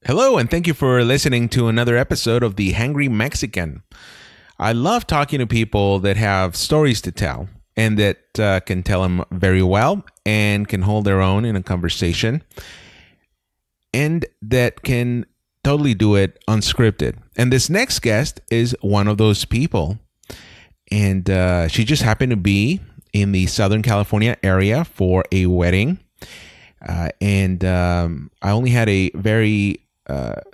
Hello, and thank you for listening to another episode of the Hangry Mexican. I love talking to people that have stories to tell and that can tell them very well and can hold their own in a conversation and that can totally do it unscripted. And this next guest is one of those people. And she just happened to be in the Southern California area for a wedding. And I only had a very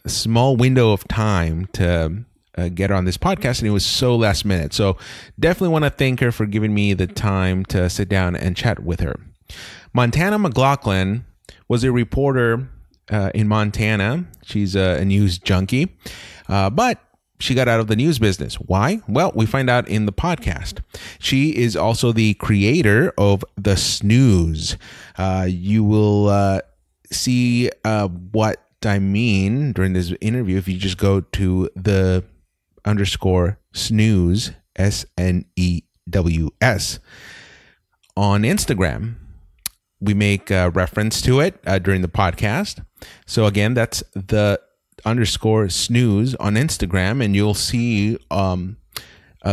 small window of time to get her on this podcast, and it was so last minute. So definitely want to thank her for giving me the time to sit down and chat with her. Montana MacLachlan was a reporter in Montana. She's a news junkie, but she got out of the news business. Why? Well, we find out in the podcast. She is also the creator of the Snooze. You will see what I mean during this interview if you just go to the _snooze, SNEWS, on Instagram. We make reference to it during the podcast. So again, that's the _snooze on Instagram, and you'll see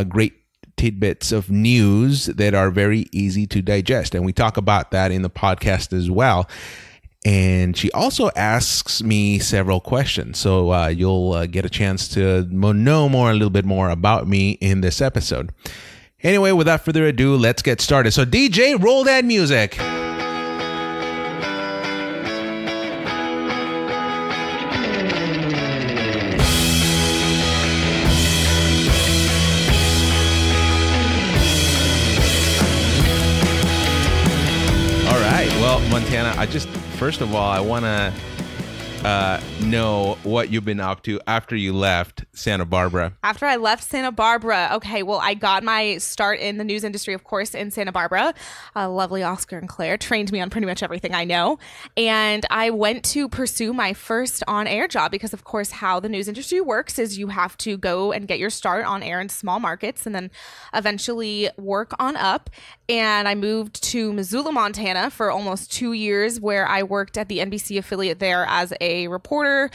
great tidbits of news that are very easy to digest. And we talk about that in the podcast as well. And she also asks me several questions. So you'll get a chance to know a little bit more about me in this episode. Anyway, without further ado, let's get started. So DJ, roll that music. Well, Montana, first of all, I want to know what you've been up to after you left Santa Barbara. After I left Santa Barbara, okay, well, I got my start in the news industry, of course, in Santa Barbara. Lovely Oscar and Claire trained me on pretty much everything I know. And I went to pursue my first on-air job because, of course, how the news industry works is you have to go and get your start on air in small markets and then eventually work on up. And I moved to Missoula, Montana for almost 2 years, where I worked at the NBC affiliate there as a reporter,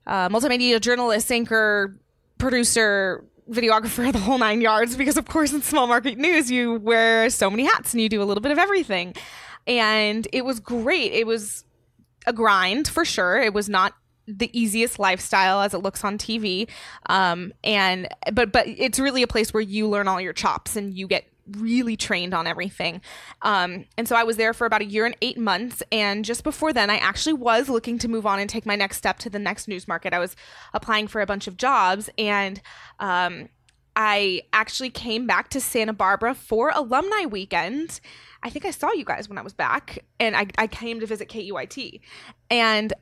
multimedia journalist, anchor, producer, videographer, the whole 9 yards, because of course in small market news you wear so many hats and you do a little bit of everything. And it was great. It was a grind for sure. It was not the easiest lifestyle as it looks on TV. But it's really a place where you learn all your chops and you get really trained on everything. And so I was there for about 1 year and 8 months. And just before then, I actually was looking to move on and take my next step to the next news market. I was applying for a bunch of jobs, and I actually came back to Santa Barbara for alumni weekend. I think I saw you guys when I was back, and I came to visit KUIT. And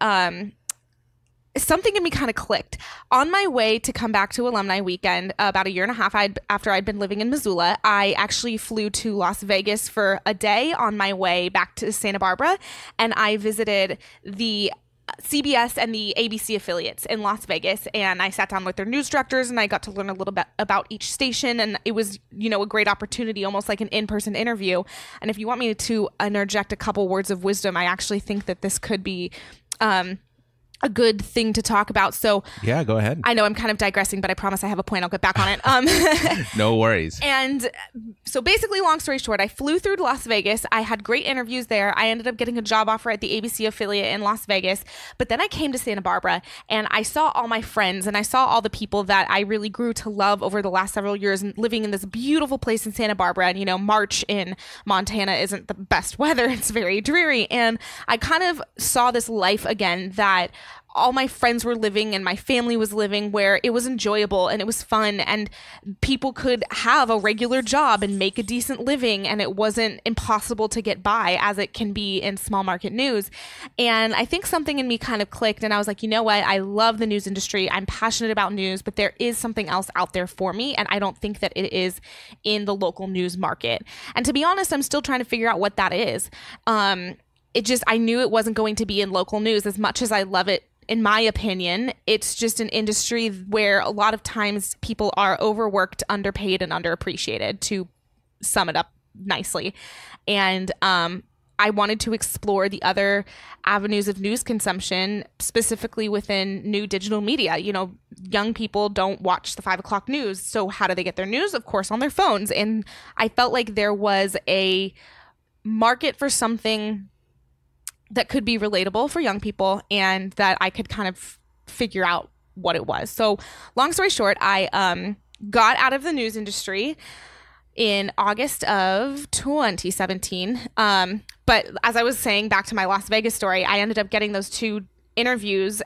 something in me kind of clicked. On my way to come back to alumni weekend, about 1.5 years after I'd been living in Missoula, I actually flew to Las Vegas for a day on my way back to Santa Barbara, and I visited the CBS and the ABC affiliates in Las Vegas, and I sat down with their news directors and I got to learn a little bit about each station, and it was, a great opportunity, almost like an in-person interview. And if you want me to interject a couple words of wisdom, I actually think that this could be a good thing to talk about. So yeah, go ahead. I know I'm kind of digressing, but I promise I have a point. I'll get back on it. No worries. And so basically, long story short, I flew through to Las Vegas. I had great interviews there. I ended up getting a job offer at the ABC affiliate in Las Vegas. But then I came to Santa Barbara and I saw all my friends and I saw all the people that I really grew to love over the last several years, and living in this beautiful place in Santa Barbara. And, March in Montana isn't the best weather. It's very dreary. And I kind of saw this life again that all my friends were living and my family was living, where it was enjoyable and it was fun and people could have a regular job and make a decent living, and it wasn't impossible to get by as it can be in small market news. And I think something in me kind of clicked, and I was like, you know what? I love the news industry. I'm passionate about news, but there is something else out there for me, and I don't think that it is in the local news market. And to be honest, I'm still trying to figure out what that is. I knew it wasn't going to be in local news as much as I love it. In my opinion, it's just an industry where a lot of times people are overworked, underpaid, and underappreciated, to sum it up nicely. And I wanted to explore the other avenues of news consumption, specifically within new digital media. You know, young people don't watch the 5 o'clock news. So how do they get their news? Of course, on their phones. And I felt like there was a market for something that could be relatable for young people and that I could kind of figure out what it was. So long story short, I got out of the news industry in August of 2017. But as I was saying, back to my Las Vegas story, I ended up getting those 2 interviews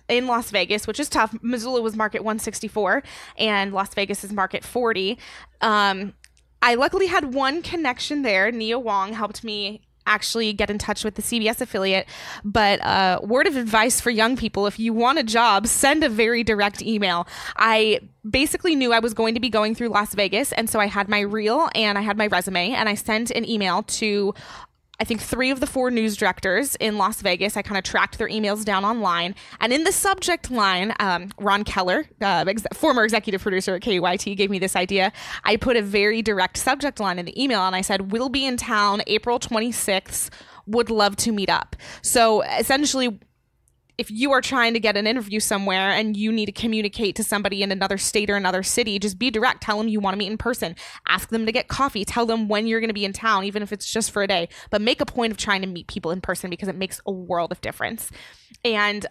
in Las Vegas, which is tough. Missoula was market 164 and Las Vegas is market 40. I luckily had one connection there. Nia Wong helped me actually get in touch with the CBS affiliate. But word of advice for young people, if you want a job, send a very direct email. I basically knew I was going to be going through Las Vegas. And so I had my reel and I had my resume, and I sent an email to, I think, 3 of the 4 news directors in Las Vegas. I kind of tracked their emails down online. And in the subject line, Ron Keller, former executive producer at KUIT, gave me this idea. I put a very direct subject line in the email, and I said, "We'll be in town April 26th. Would love to meet up." So essentially, if you are trying to get an interview somewhere and you need to communicate to somebody in another state or another city, just be direct. Tell them you want to meet in person. Ask them to get coffee. Tell them when you're going to be in town, even if it's just for a day. But make a point of trying to meet people in person because it makes a world of difference. And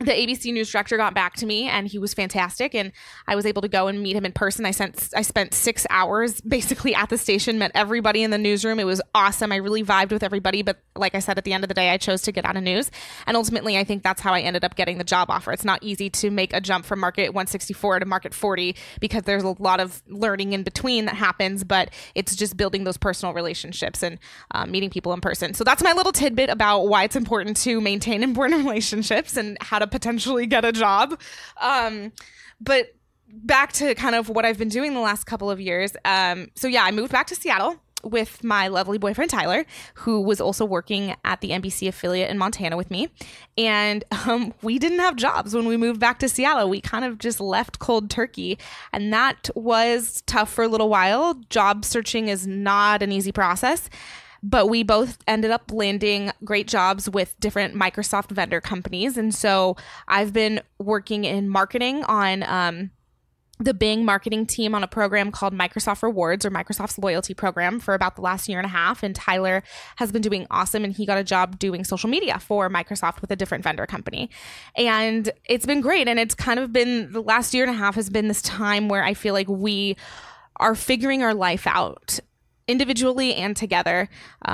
the ABC News director got back to me, and he was fantastic, and I was able to go and meet him in person. I spent 6 hours basically at the station, met everybody in the newsroom. It was awesome. I really vibed with everybody, but like I said, at the end of the day, I chose to get out of news, and ultimately, I think that's how I ended up getting the job offer. It's not easy to make a jump from market 164 to market 40 because there's a lot of learning in between that happens, but it's just building those personal relationships and meeting people in person. So that's my little tidbit about why it's important to maintain important relationships and how to potentially get a job. But back to kind of what I've been doing the last couple of years. So yeah, I moved back to Seattle with my lovely boyfriend, Tyler, who was also working at the NBC affiliate in Montana with me. And we didn't have jobs when we moved back to Seattle. We kind of just left cold turkey. And that was tough for a little while. Job searching is not an easy process. But we both ended up landing great jobs with different Microsoft vendor companies. And so I've been working in marketing on the Bing marketing team on a program called Microsoft Rewards, or Microsoft's loyalty program, for about the last year and a half. And Tyler has been doing awesome, and he got a job doing social media for Microsoft with a different vendor company. And it's been great. And it's kind of been, the last year and a half has been this time where I feel like we are figuring our life out individually and together.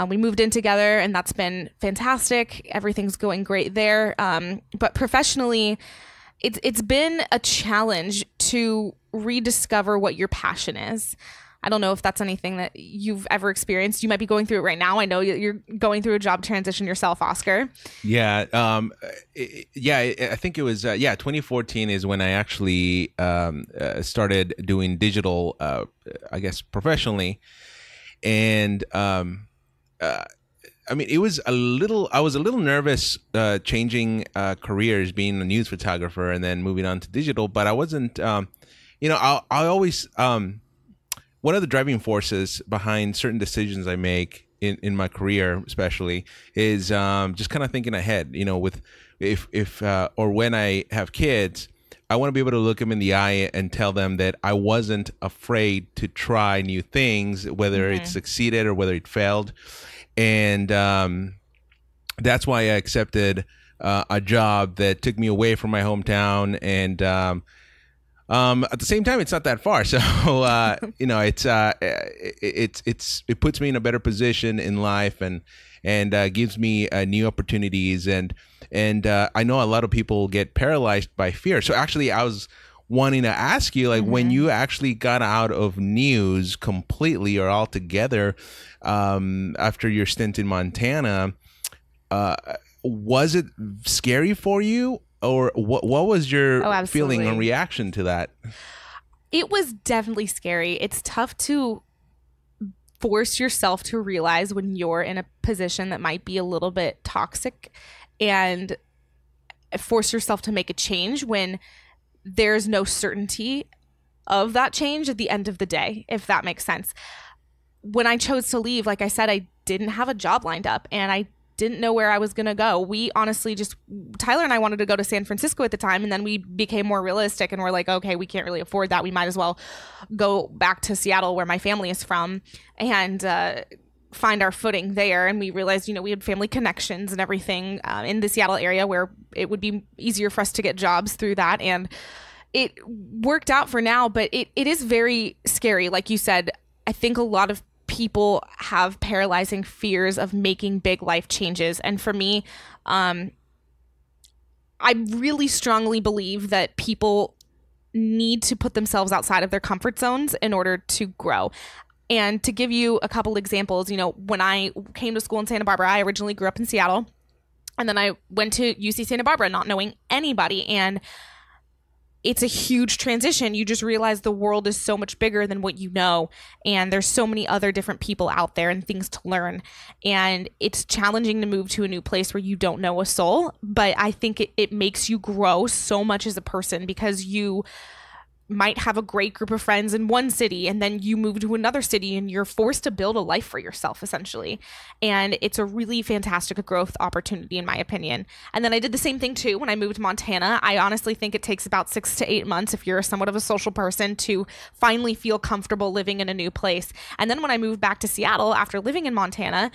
We moved in together, and that's been fantastic. Everything's going great there. But professionally, it's been a challenge to rediscover what your passion is. I don't know if that's anything that you've ever experienced. You might be going through it right now. I know you're going through a job transition yourself, Oscar. Yeah. I think it was, 2014 is when I actually started doing digital, I guess, professionally. And I mean, I was a little nervous changing careers, being a news photographer and then moving on to digital, but I wasn't, I always, one of the driving forces behind certain decisions I make in my career, especially, is just kind of thinking ahead, with if or when I have kids, I want to be able to look them in the eye and tell them that I wasn't afraid to try new things, whether it succeeded or whether it failed. And that's why I accepted a job that took me away from my hometown. And at the same time, it's not that far. So, it puts me in a better position in life and gives me new opportunities. And I know a lot of people get paralyzed by fear. So actually, I was wanting to ask you, like, when you actually got out of news completely or altogether after your stint in Montana, was it scary for you? Or what was your feeling and reaction to that? It was definitely scary. It's tough to force yourself to realize when you're in a position that might be a little bit toxic and force yourself to make a change when there's no certainty of that change at the end of the day, if that makes sense. When I chose to leave, like I said, I didn't have a job lined up, and I didn't know where I was going to go. We honestly Tyler and I wanted to go to San Francisco at the time, and then we became more realistic and we're like, okay, we can't really afford that. We might as well go back to Seattle where my family is from and find our footing there. And we realized, we had family connections and everything in the Seattle area where it would be easier for us to get jobs through that. And it worked out for now, but it is very scary. Like you said, I think a lot of people have paralyzing fears of making big life changes. And for me, I really strongly believe that people need to put themselves outside of their comfort zones in order to grow. And to give you a couple examples, when I came to school in Santa Barbara, I originally grew up in Seattle, and then I went to UC Santa Barbara not knowing anybody. And it's a huge transition. You just realize the world is so much bigger than what you know. And there's so many other different people out there and things to learn. And it's challenging to move to a new place where you don't know a soul. But I think it makes you grow so much as a person, because you might have a great group of friends in one city, and then you move to another city and you're forced to build a life for yourself, essentially. And it's a really fantastic growth opportunity, in my opinion. And then I did the same thing too when I moved to Montana. I honestly think it takes about 6 to 8 months, if you're somewhat of a social person, to finally feel comfortable living in a new place. And then when I moved back to Seattle after living in Montana,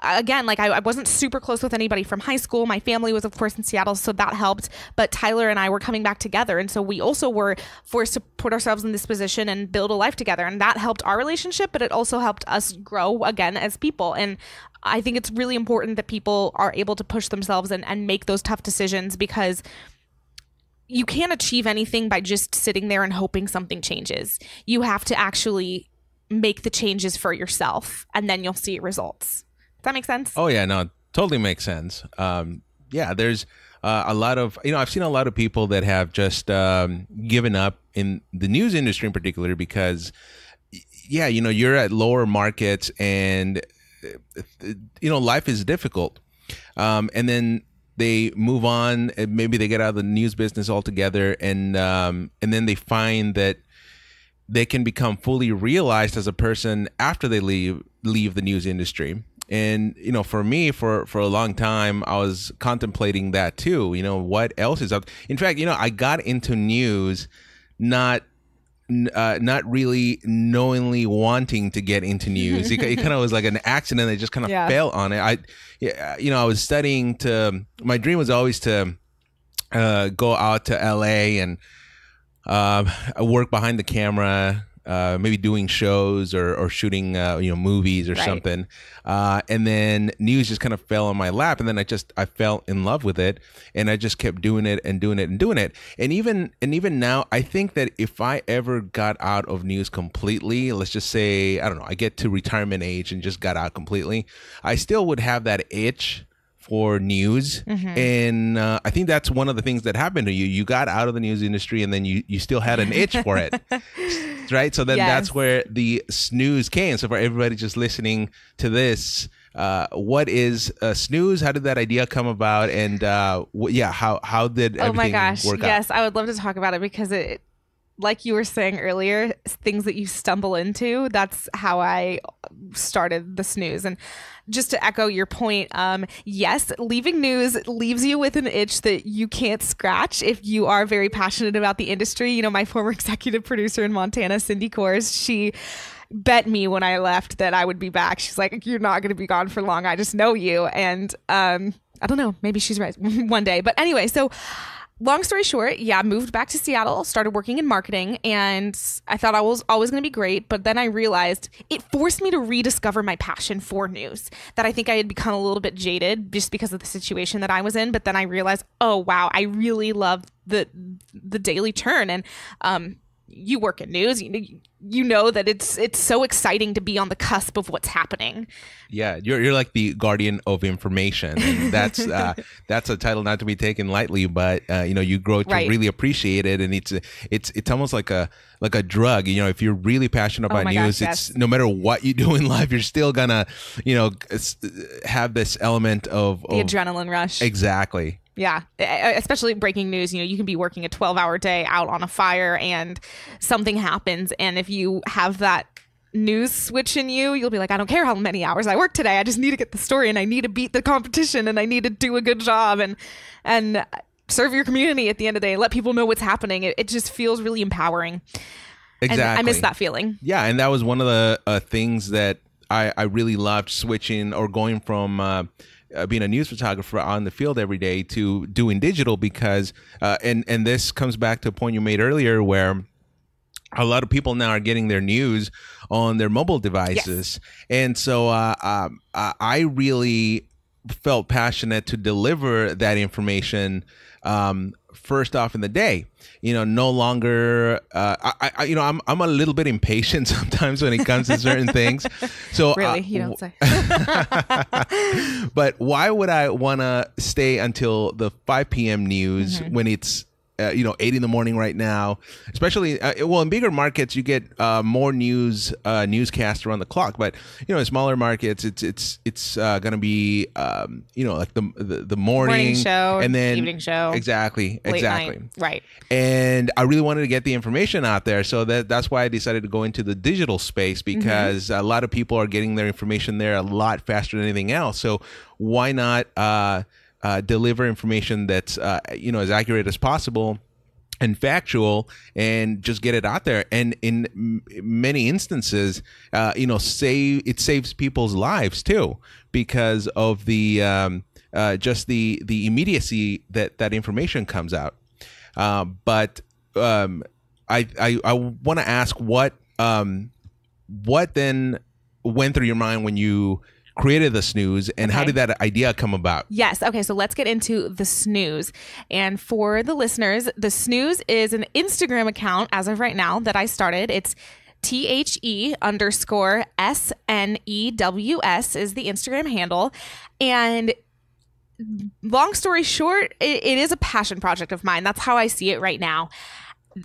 again, like I wasn't super close with anybody from high school. My family was, of course, in Seattle, so that helped. But Tyler and I were coming back together. And so we also were forced to put ourselves in this position and build a life together. And that helped our relationship, but it also helped us grow again as people. And I think it's really important that people are able to push themselves and make those tough decisions, because you can't achieve anything by just sitting there and hoping something changes. You have to actually make the changes for yourself, and then you'll see results. Does that make sense? Oh, yeah, no, totally makes sense. Yeah, there's a lot of, I've seen a lot of people that have just given up in the news industry in particular because, yeah, you're at lower markets and, life is difficult. And then they move on, and maybe they get out of the news business altogether, and then they find that they can become fully realized as a person after they leave the news industry. And, for me, for a long time, I was contemplating that too. What else is up? In fact, I got into news not really knowingly wanting to get into news. It kind of was like an accident. I just kind of fell on it. I was studying my dream was always to go out to LA and work behind the camera, maybe doing shows or shooting, movies or something. And then news just kind of fell on my lap. And then I fell in love with it, and I just kept doing it and doing it and doing it. And even now, I think that if I ever got out of news completely, let's just say, I don't know, I get to retirement age and just got out completely, I still would have that itch for news. And I think that's one of the things that happened to you. You got out of the news industry, and then you still had an itch for it. Right? So then that's where the snooze came. So for everybody just listening to this, what is a snooze? How did that idea come about? And how did everything my gosh, work out? Yes, I would love to talk about it, because it, like you were saying earlier, things that you stumble into, that's how I started the snooze. And just to echo your point, yes, leaving news leaves you with an itch that you can't scratch if you are very passionate about the industry. My former executive producer in Montana, Cindy Kors, she bet me when I left that I would be back. She's like, you're not going to be gone for long. I just know you. And I don't know, maybe she's right one day. But anyway, so long story short, moved back to Seattle, started working in marketing, and I thought I was always going to be great. But then I realized it forced me to rediscover my passion for news, that I think I had become a little bit jaded just because of the situation that I was in. But then I realized, oh, wow, I really love the daily churn. And you work in news, you know that it's so exciting to be on the cusp of what's happening. Yeah, you're like the guardian of information, and that's a title not to be taken lightly. But you grow to really appreciate it, and it's almost like a drug. If you're really passionate about news, it's no matter what you do in life, you're still gonna have this element of the adrenaline rush. Exactly. Yeah, especially breaking news. You can be working a 12-hour day out on a fire, and something happens. And if you have that news switch in you. You'll be like, I don't care how many hours I work today. I just need to get the story, and I need to beat the competition, and I need to do a good job and serve your community at the end of the day. Let people know what's happening. It just feels really empowering. Exactly. And I miss that feeling. Yeah, and that was one of the things that I really loved, switching or going from being a news photographer on the field every day to doing digital, because and this comes back to a point you made earlier, where a lot of people now are getting their news on their mobile devices. Yes. And so I really felt passionate to deliver that information first off in the day. No longer I'm a little bit impatient sometimes when it comes to certain things. So really, you don't say. But why would I want to stay until the 5 p.m. news when it's 8 in the morning right now? Especially in bigger markets, you get more newscasts around the clock. But in smaller markets, it's going to be like the morning show, and then evening show, exactly, night. Right. And I really wanted to get the information out there, so that's why I decided to go into the digital space, because a lot of people are getting their information there a lot faster than anything else. So why not deliver information that's as accurate as possible and factual, and just get it out there. And in many instances, it saves people's lives too, because of the just the immediacy that information comes out. But I want to ask what then went through your mind when you created the Snooze, and how did that idea come about? Yes. Okay. So let's get into the Snooze. And for the listeners, the Snooze is an Instagram account as of right now that I started. It's THE_SNEWS is the Instagram handle. And long story short, it is a passion project of mine. That's how I see it right now.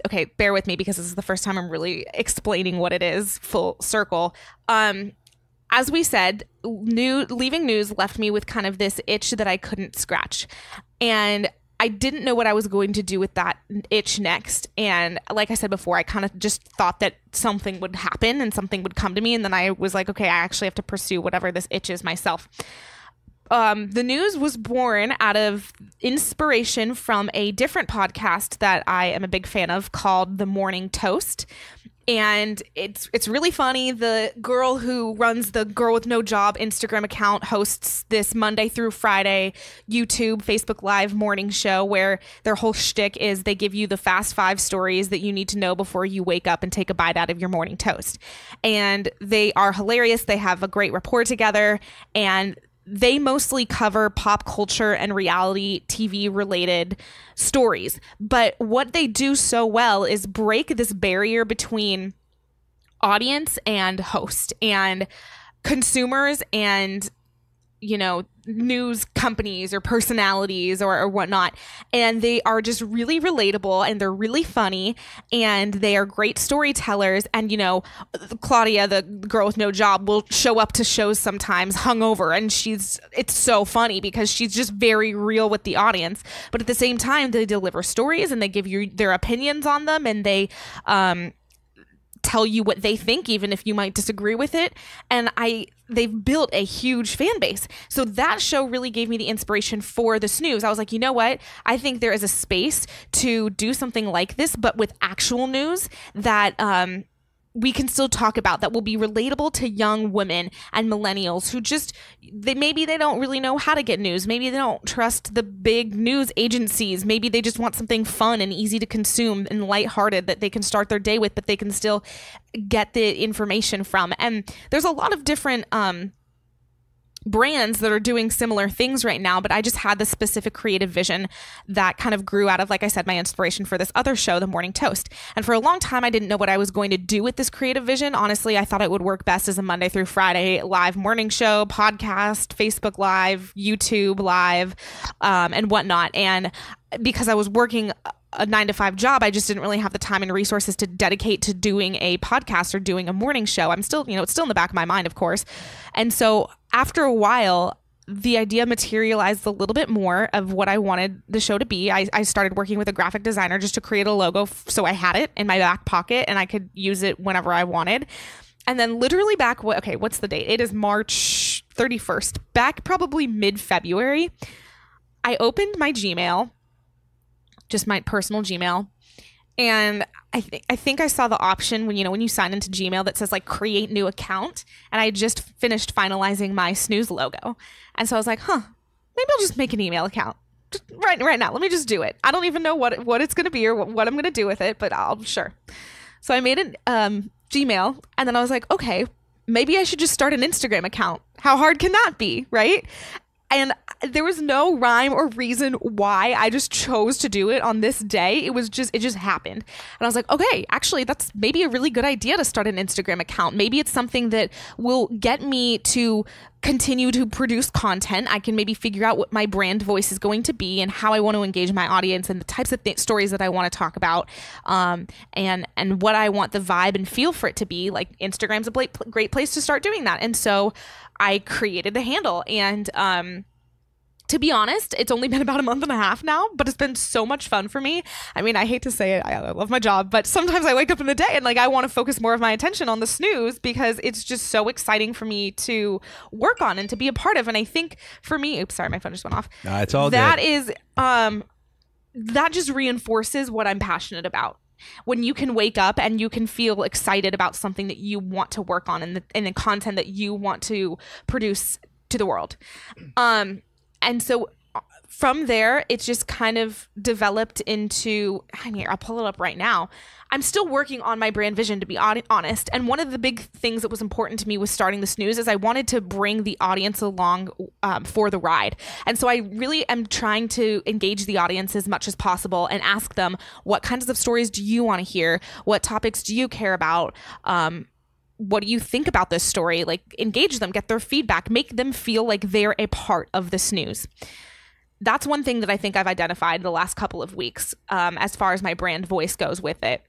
Okay, bear with me, because this is the first time I'm really explaining what it is full circle. As we said, leaving news left me with kind of this itch that I couldn't scratch. And I didn't know what I was going to do with that itch next. And like I said before, I kind of just thought that something would happen and something would come to me. And then I was like, okay, I actually have to pursue whatever this itch is myself. The news was born out of inspiration from a different podcast that I am a big fan of called The Morning Toast. And it's really funny. The girl who runs the Girl with No Job Instagram account hosts this Monday through Friday YouTube, Facebook Live morning show, where their whole shtick is they give you the fast 5 stories that you need to know before you wake up and take a bite out of your morning toast. And they are hilarious. They have a great rapport together, and they mostly cover pop culture and reality TV related stories. But what they do so well is break this barrier between audience and host and consumers and, news companies or personalities or whatnot. And they are just really relatable, and they're really funny, and they are great storytellers. And, Claudia, the girl with no job, will show up to shows sometimes hungover, and it's so funny because she's just very real with the audience. But at the same time, they deliver stories, and they give you their opinions on them, and they, tell you what they think, even if you might disagree with it. And they've built a huge fan base. So that show really gave me the inspiration for the Snooze. I was like, you know what? I think there is a space to do something like this, but with actual news that we can still talk about, that will be relatable to young women and millennials who maybe they don't really know how to get news. Maybe they don't trust the big news agencies. Maybe they just want something fun and easy to consume and lighthearted that they can start their day with, but they can still get the information from. And there's a lot of different brands that are doing similar things right now, but I just had this specific creative vision that kind of grew out of, like I said, my inspiration for this other show, The Morning Toast. And for a long time, I didn't know what I was going to do with this creative vision. Honestly, I thought it would work best as a Monday through Friday live morning show, podcast, Facebook Live, YouTube Live, and whatnot. And because I was working a 9-to-5 job, I just didn't really have the time and resources to dedicate to doing a podcast or doing a morning show. I'm still, it's still in the back of my mind, of course. And so after a while, the idea materialized a little bit more of what I wanted the show to be. I started working with a graphic designer just to create a logo so I had it in my back pocket and I could use it whenever I wanted. And then literally back, what's the date? It is March 31st. Back probably mid-February, I opened my Gmail, just my personal Gmail, and I think I saw the option when you sign into Gmail that says like create new account, and I just finished finalizing my Snooze logo, and so I was like, maybe I'll just make an email account just right now. Let me just do it. I don't even know what it's going to be or what I'm going to do with it, but sure. So I made an Gmail, and then I was like, okay, maybe I should just start an Instagram account. How hard can that be, right? And there was no rhyme or reason why. I just chose to do it on this day. It just happened. And I was like, okay, actually, that's maybe a really good idea to start an Instagram account. Maybe it's something that will get me to continue to produce content. I can maybe figure out what my brand voice is going to be and how I want to engage my audience and the types of stories that I want to talk about, and what I want the vibe and feel for it to be. Like, Instagram's a great place to start doing that. And so I created the handle, and to be honest, it's only been about a month and a half now, but it's been so much fun for me. I mean, I hate to say it, I love my job, but sometimes I wake up in the day and like I want to focus more of my attention on the Snooze because it's just so exciting for me to work on and to be a part of. And I think for me, oops, sorry, my phone just went off. No, it's all that good. is that just reinforces what I'm passionate about. When you can wake up and you can feel excited about something that you want to work on and the content that you want to produce to the world. And so from there, it's just kind of developed into, I'll pull it up right now. I'm still working on my brand vision, to be honest. And one of the big things that was important to me with starting the Snooze is I wanted to bring the audience along for the ride. And so I really am trying to engage the audience as much as possible and ask them, what kinds of stories do you want to hear? What topics do you care about? What do you think about this story? Like, engage them, get their feedback, make them feel like they're a part of the Snooze. That's one thing that I think I've identified the last couple of weeks as far as my brand voice goes with it.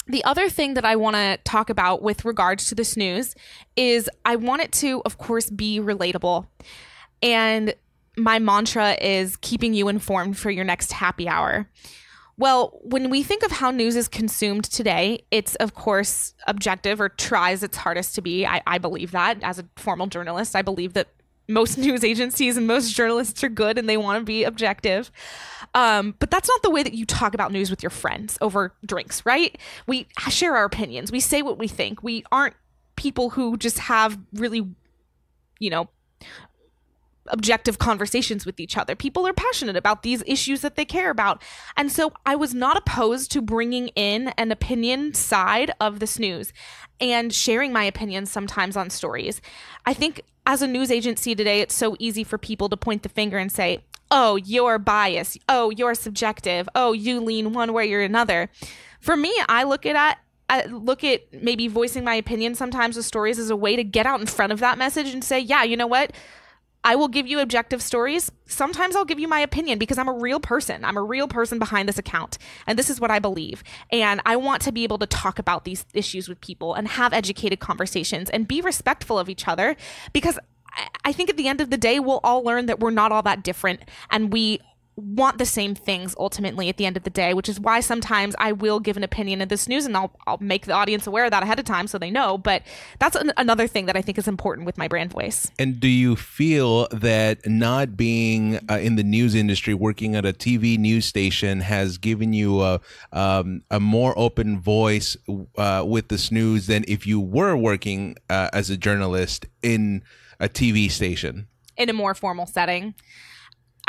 The other thing that I want to talk about with regards to the Snooze is I want it to, of course, be relatable. And my mantra is keeping you informed for your next happy hour. Well, when we think of how news is consumed today, it's, of course, objective, or tries its hardest to be. I believe that. As a former journalist, I believe that most news agencies and most journalists are good and they want to be objective. But that's not the way that you talk about news with your friends over drinks, right? We share our opinions. We say what we think. We aren't people who just have really, objective conversations with each other. People are passionate about these issues that they care about. And so I was not opposed to bringing in an opinion side of the Snooze and sharing my opinions sometimes on stories. I think as a news agency today, it's so easy for people to point the finger and say, oh, you're biased. Oh, you're subjective. Oh, you lean one way or another. For me, I look at maybe voicing my opinion sometimes with stories as a way to get out in front of that message and say, yeah, you know what? I will give you objective stories. Sometimes I'll give you my opinion because I'm a real person. I'm a real person behind this account. And this is what I believe. And I want to be able to talk about these issues with people and have educated conversations and be respectful of each other, because I think at the end of the day, we'll all learn that we're not all that different and we want the same things ultimately at the end of the day, which is why sometimes I will give an opinion of this news and I'll make the audience aware of that ahead of time so they know. But that's another thing that I think is important with my brand voice. And do you feel that not being in the news industry, working at a TV news station, has given you a more open voice with the Snooze than if you were working as a journalist in a TV station? In a more formal setting?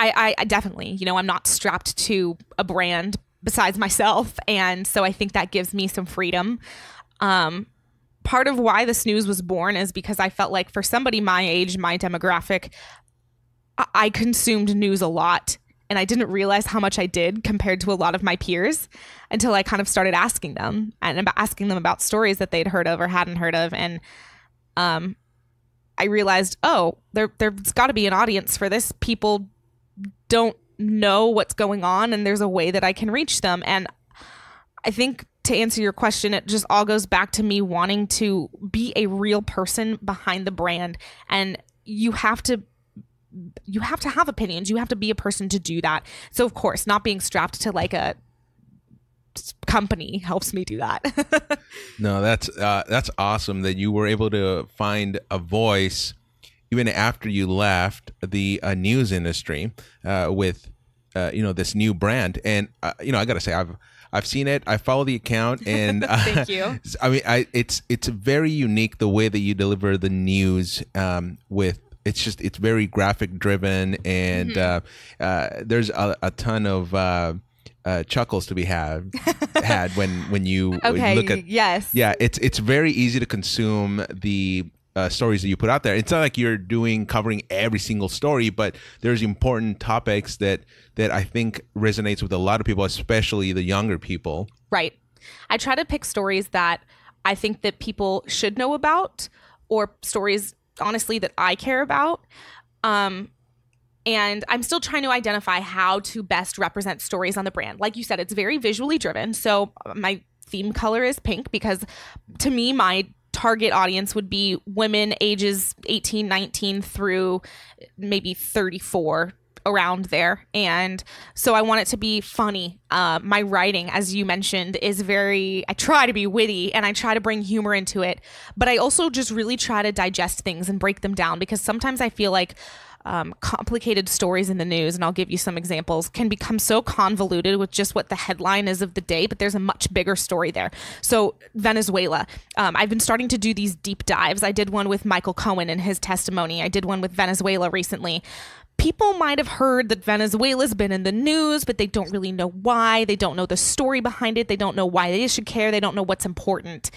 I definitely, I'm not strapped to a brand besides myself. And so I think that gives me some freedom. Part of why the Snooze was born is because I felt like for somebody my age, my demographic, I consumed news a lot. And I didn't realize how much I did compared to a lot of my peers until I kind of started asking them about stories that they'd heard of or hadn't heard of. And I realized, there's got to be an audience for this. People don't know what's going on and there's a way that I can reach them. And I think to answer your question, it just all goes back to me wanting to be a real person behind the brand. And you have to have opinions. You have to be a person to do that. So of course, not being strapped to like a company helps me do that. No, that's awesome that you were able to find a voice even after you left the news industry with this new brand. And I gotta say, I've seen it. I follow the account, and Thank you. I mean, it's very unique the way that you deliver the news with. It's very graphic driven, and there's a ton of chuckles to be had when you look at. Yes. Yeah, it's very easy to consume the stories that you put out there. It's not like you're covering every single story, but there's important topics that I think resonates with a lot of people, especially the younger people. Right. I try to pick stories that I think that people should know about, or stories, honestly, that I care about. And I'm still trying to identify how to best represent stories on the brand. Like you said, it's very visually driven. So my theme color is pink because, to me, my target audience would be women ages 18, 19 through maybe 34, around there. And so I want it to be funny. My writing, as you mentioned, is I try to be witty and I try to bring humor into it, but I also just really try to digest things and break them down, because sometimes I feel like complicated stories in the news, and I'll give you some examples, can become so convoluted with just what the headline is of the day, but there's a much bigger story there. So Venezuela, I've been starting to do these deep dives. I did one with Michael Cohen and his testimony. I did one with Venezuela recently. People might have heard that Venezuela's been in the news, but they don't really know why. They don't know the story behind it. They don't know why they should care. They don't know what's important.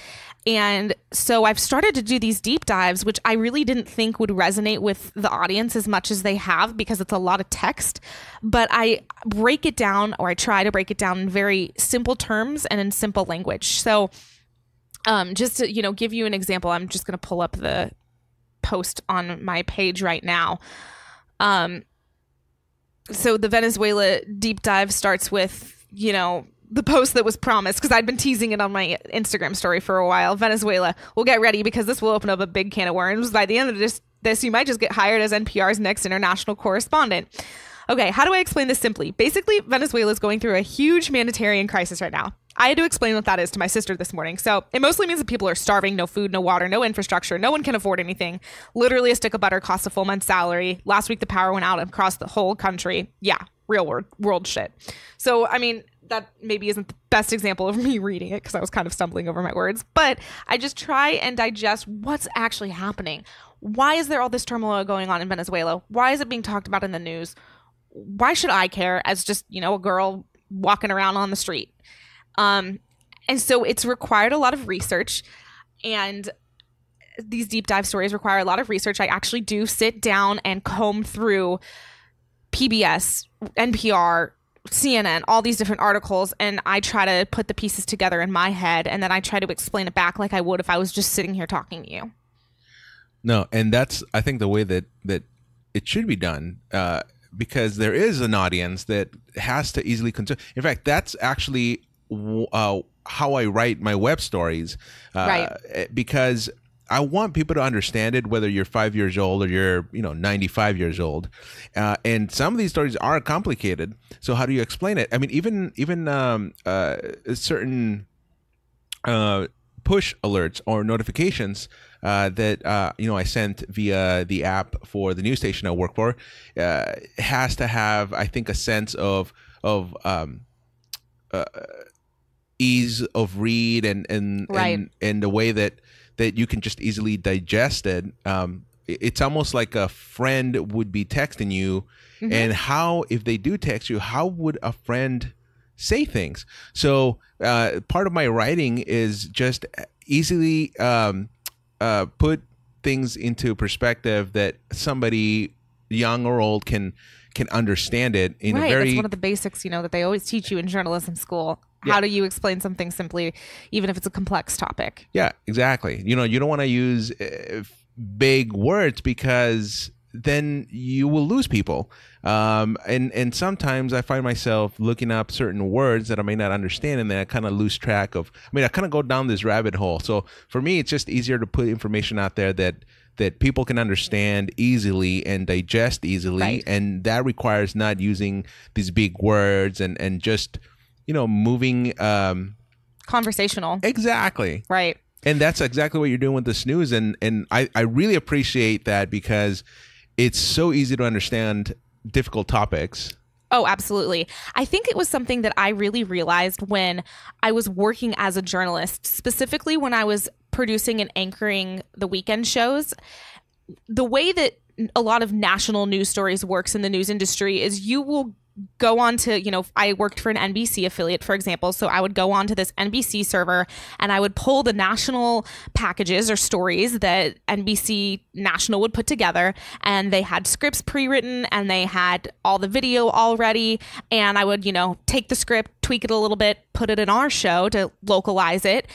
And so I've started to do these deep dives, which I really didn't think would resonate with the audience as much as they have, because it's a lot of text. But I break it down, or I try to break it down in very simple terms and in simple language. So just to give you an example, I'm just going to pull up the post on my page right now. So the Venezuela deep dive starts with, the post that was promised, because I'd been teasing it on my Instagram story for a while. Venezuela, well, get ready, because this will open up a big can of worms. By the end of this, you might just get hired as NPR's next international correspondent. Okay, how do I explain this simply? Basically, Venezuela is going through a huge humanitarian crisis right now. I had to explain what that is to my sister this morning. So it mostly means that people are starving, no food, no water, no infrastructure. No one can afford anything. Literally, a stick of butter costs a full month's salary. Last week, the power went out across the whole country. Yeah, real world shit. So, I mean, that maybe isn't the best example of me reading it, because I was kind of stumbling over my words. But I just try and digest what's actually happening. Why is there all this turmoil going on in Venezuela? Why is it being talked about in the news? Why should I care as just, a girl walking around on the street? And so it's required a lot of research, and these deep dive stories require a lot of research. I actually do sit down and comb through PBS, NPR, CNN, all these different articles, and I try to put the pieces together in my head, and then I try to explain it back like I would if I was just sitting here talking to you. No, and that's, I think, the way that it should be done, because there is an audience that has to easily consume. In fact, that's actually how I write my web stories, right? Because I want people to understand it, whether you're 5 years old or you're 95 years old, and some of these stories are complicated. So how do you explain it? I mean, even certain push alerts or notifications that I sent via the app for the news station I work for has to have, I think, a sense of ease of read and right. and the way that you can just easily digest it. It's almost like a friend would be texting you, mm-hmm. and how, if they do text you, how would a friend say things? So part of my writing is just easily put things into perspective that somebody young or old can understand it in right. a very. That's one of the basics, that they always teach you in journalism school. Yeah. How do you explain something simply, even if it's a complex topic? Yeah, exactly. You don't want to use big words, because then you will lose people. And sometimes I find myself looking up certain words that I may not understand, and then I kind of lose track of. I kind of go down this rabbit hole. So for me, it's just easier to put information out there that people can understand easily and digest easily, right. and that requires not using these big words and just moving. Conversational. Exactly. Right. And that's exactly what you're doing with the snooze. And I really appreciate that because it's so easy to understand difficult topics. Oh, absolutely. I think it was something that I really realized when I was working as a journalist, specifically when I was producing and anchoring the weekend shows. The way that a lot of national news stories works in the news industry is you will go on to, I worked for an NBC affiliate, for example. So I would go on to this NBC server and I would pull the national packages or stories that NBC National would put together. And they had scripts pre-written and they had all the video already. And I would, take the script, tweak it a little bit, put it in our show to localize it.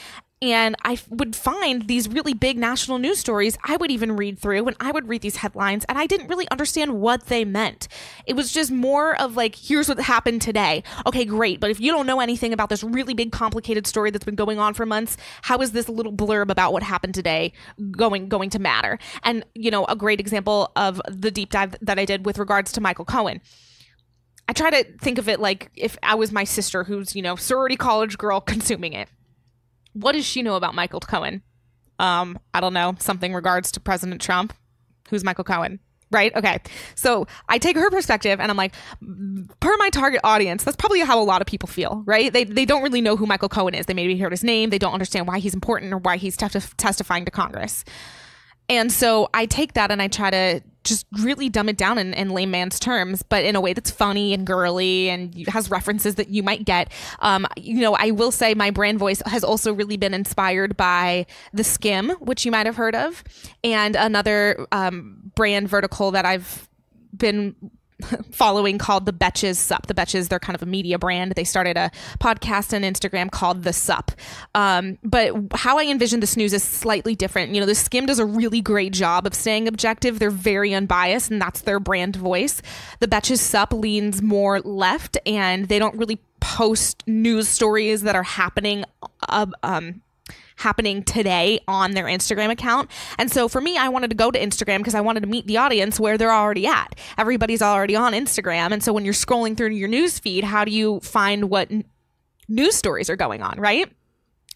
And I would find these really big national news stories I would even read through, and I would read these headlines and I didn't really understand what they meant. It was just more of like, here's what happened today. Okay, great. But if you don't know anything about this really big, complicated story that's been going on for months, how is this little blurb about what happened today going to matter? And, a great example of the deep dive that I did with regards to Michael Cohen. I try to think of it like if I was my sister who's, sorority college girl consuming it. What does she know about Michael Cohen? I don't know. Something regards to President Trump. Who's Michael Cohen? Right? Okay. So I take her perspective and I'm like, per my target audience, that's probably how a lot of people feel, right? They don't really know who Michael Cohen is. They maybe heard his name. They don't understand why he's important or why he's testifying to Congress. And so I take that and I try to just really dumb it down in layman's terms, but in a way that's funny and girly and has references that you might get. I will say my brand voice has also really been inspired by The Skim, which you might have heard of, and another brand vertical that I've been following called the Betches Sup. The Betches, they're kind of a media brand. They started a podcast and Instagram called The Sup. But how I envision the snooze is slightly different. The Skim does a really great job of staying objective. They're very unbiased and that's their brand voice. The Betches Sup leans more left and they don't really post news stories that are happening today on their Instagram account. And so for me, I wanted to go to Instagram because I wanted to meet the audience where they're already at. Everybody's already on Instagram. And so when you're scrolling through your news feed, how do you find what news stories are going on, right?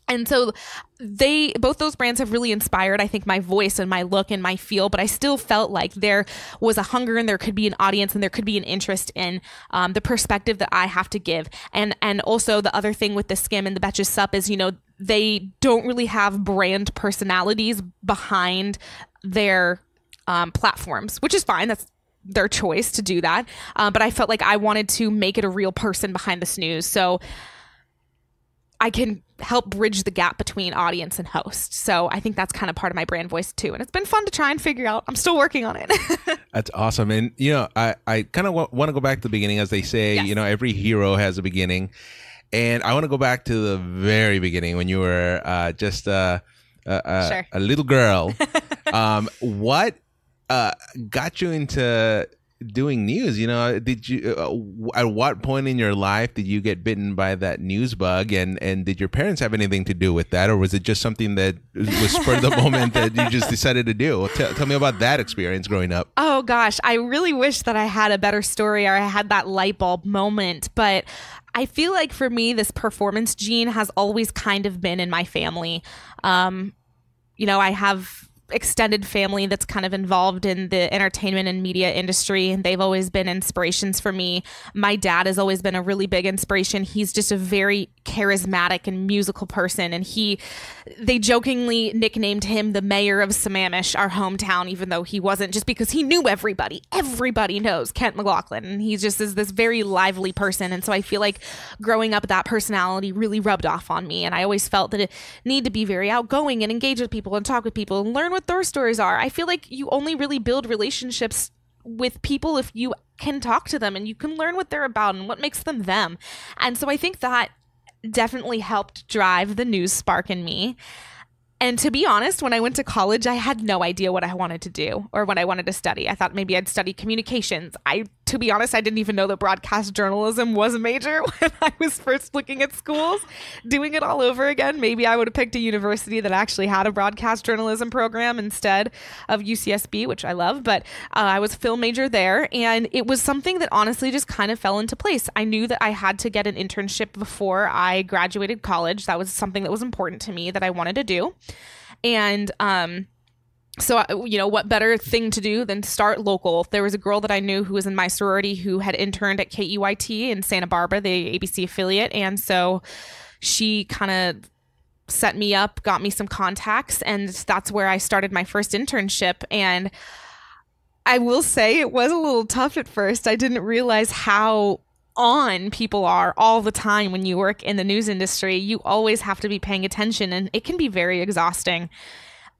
And so both those brands have really inspired, I think, my voice and my look and my feel, but I still felt like there was a hunger and there could be an audience and there could be an interest in the perspective that I have to give. And also the other thing with the Skim and the Betches Sup is, they don't really have brand personalities behind their platforms, which is fine. That's their choice to do that. But I felt like I wanted to make it a real person behind the snooze. So I can help bridge the gap between audience and host. So I think that's kind of part of my brand voice too. And it's been fun to try and figure out. I'm still working on it. That's awesome. And, I kind of want to go back to the beginning, as they say, Yes. Every hero has a beginning. And I want to go back to the very beginning when you were just a little girl. What got you into doing news? Did you at what point in your life did you get bitten by that news bug, and did your parents have anything to do with that, or was it just something that was spur of the moment that you just decided to do? Tell me about that experience growing up. Oh gosh, I really wish that I had a better story or I had that light bulb moment, but I feel like for me this performance gene has always kind of been in my family. I have extended family that's kind of involved in the entertainment and media industry, and they've always been inspirations for me. My dad has always been a really big inspiration. He's just a very charismatic and musical person, and they jokingly nicknamed him the mayor of Sammamish, our hometown, even though he wasn't, just because he knew everybody. Everybody knows Kent MacLachlan, and he just is this very lively person. And so I feel like growing up, that personality really rubbed off on me, and I always felt that it needed to be very outgoing and engage with people and talk with people and learn what their stories are. I feel like you only really build relationships with people if you can talk to them and you can learn what they're about and what makes them them. And so I think that definitely helped drive the news spark in me. And to be honest, when I went to college, I had no idea what I wanted to do or what I wanted to study. I thought maybe I'd study communications. I to be honest, I didn't even know that broadcast journalism was a major when I was first looking at schools. Doing it all over again, maybe I would have picked a university that actually had a broadcast journalism program instead of UCSB, which I love. But I was a film major there, and it was something that honestly just kind of fell into place. I knew that I had to get an internship before I graduated college. That was something that was important to me that I wanted to do. And so, what better thing to do than start local? There was a girl that I knew who was in my sorority who had interned at KEYT in Santa Barbara, the ABC affiliate. And so she kind of set me up, got me some contacts, and that's where I started my first internship. And I will say it was a little tough at first. I didn't realize how on people are all the time when you work in the news industry. You always have to be paying attention, and it can be very exhausting.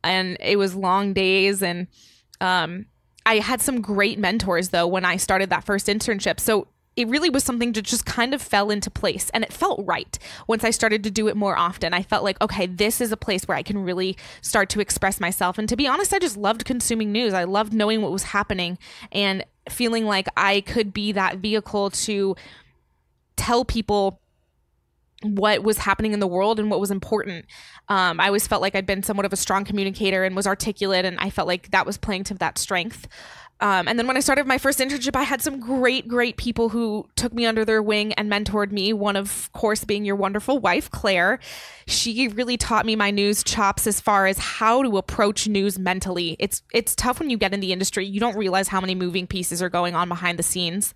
And it was long days, and I had some great mentors though when I started that first internship. So it really was something that just kind of fell into place, and it felt right. Once I started to do it more often, I felt like, okay, this is a place where I can really start to express myself. And to be honest, I just loved consuming news. I loved knowing what was happening and feeling like I could be that vehicle to tell people what was happening in the world and what was important. I always felt like I'd been somewhat of a strong communicator and was articulate, and I felt like that was playing to that strength. And then when I started my first internship, I had some great people who took me under their wing and mentored me. One, of course, being your wonderful wife, Claire. She really taught me my news chops as far as how to approach news mentally. It's tough when you get in the industry. You don't realize how many moving pieces are going on behind the scenes.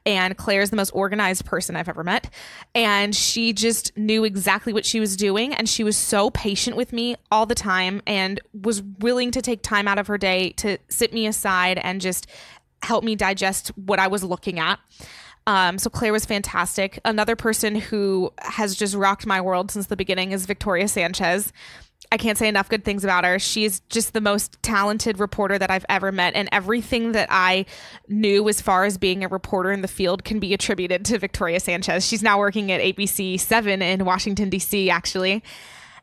And Claire's the most organized person I've ever met. And she just knew exactly what she was doing. And she was so patient with me all the time and was willing to take time out of her day to sit me aside and just help me digest what I was looking at. So Claire was fantastic. Another person who has just rocked my world since the beginning is Victoria Sanchez. I can't say enough good things about her. She's just the most talented reporter that I've ever met. And everything that I knew as far as being a reporter in the field can be attributed to Victoria Sanchez. She's now working at ABC 7 in Washington, D.C., actually.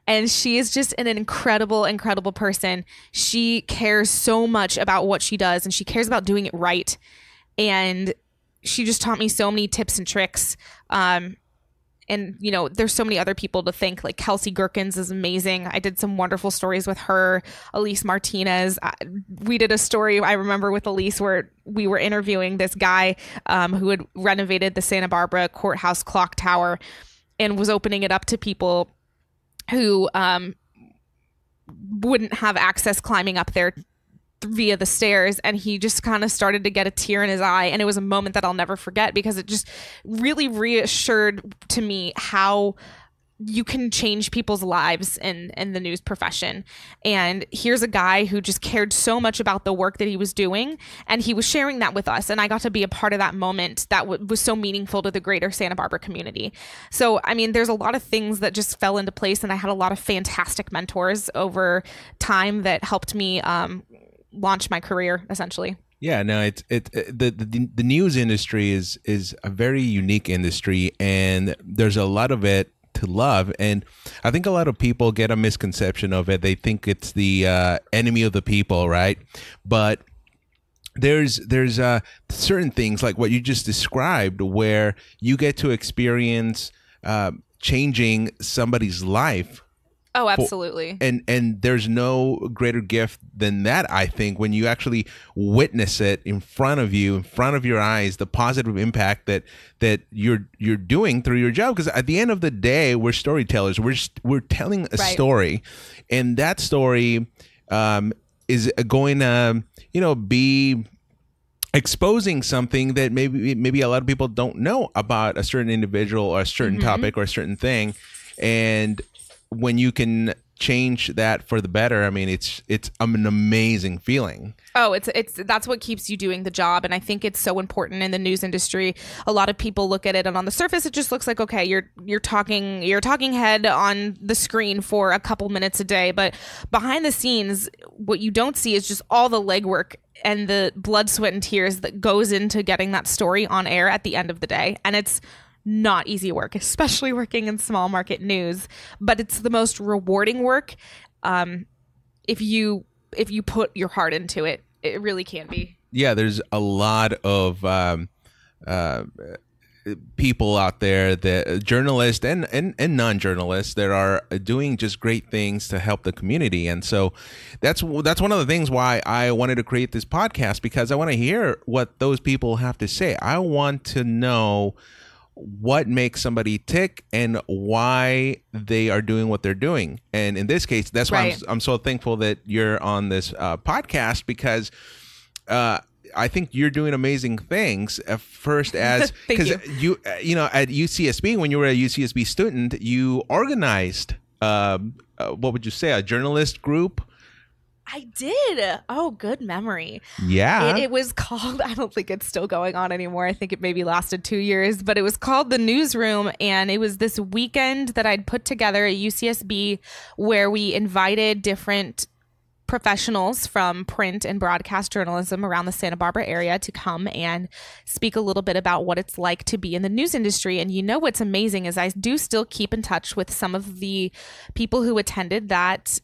And she is just an incredible person. She cares so much about what she does, and she cares about doing it right. And she just taught me so many tips and tricks. And, there's so many other people to thank. Like Kelsey Gherkins is amazing. I did some wonderful stories with her. Elise Martinez. We did a story, I remember, with Elise where we were interviewing this guy who had renovated the Santa Barbara courthouse clock tower and was opening it up to people who wouldn't have access climbing up there via the stairs. And he just kind of started to get a tear in his eye. And it was a moment that I'll never forget because it just really reassured to me how you can change people's lives in the news profession. And here's a guy who just cared so much about the work that he was doing, and he was sharing that with us. And I got to be a part of that moment that was so meaningful to the greater Santa Barbara community. So, I mean, there's a lot of things that just fell into place, and I had a lot of fantastic mentors over time that helped me launch my career, essentially. Yeah, no, the news industry is a very unique industry, and there's a lot of it to love. And I think a lot of people get a misconception of it. They think it's the enemy of the people, right? But there's certain things like what you just described where you get to experience changing somebody's life. Oh, absolutely. And there's no greater gift than that, I think, when you actually witness it in front of you, in front of your eyes, the positive impact that you're doing through your job. Because at the end of the day, we're storytellers. We're telling a story, and that story is going to be exposing something that maybe a lot of people don't know about a certain individual or a certain topic or a certain thing. And when you can change that for the better, I mean, it's an amazing feeling. Oh, that's what keeps you doing the job. And I think it's so important in the news industry. A lot of people look at it, and on the surface, it just looks like, okay, you're talking head on the screen for a couple minutes a day. But behind the scenes, what you don't see is just all the legwork and the blood, sweat, and tears that goes into getting that story on air at the end of the day. And it's not easy work, especially working in small market news, but it's the most rewarding work. If you put your heart into it, it really can be. Yeah, there's a lot of people out there, that journalists and non-journalists that are doing just great things to help the community. And so that's one of the things why I wanted to create this podcast, because I want to hear what those people have to say. I want to know what makes somebody tick and why they are doing what they're doing. And in this case, that's why I'm so thankful that you're on this podcast, because I think you're doing amazing things. First, as because you know, at UCSB, when you were a UCSB student, you organized what would you say, a journalist group? I did. Oh, good memory. Yeah. It was called, I don't think it's still going on anymore. I think it maybe lasted 2 years, but it was called The Newsroom. And it was this weekend that I'd put together at UCSB where we invited different professionals from print and broadcast journalism around the Santa Barbara area to come and speak a little bit about what it's like to be in the news industry. And you know what's amazing is I do still keep in touch with some of the people who attended that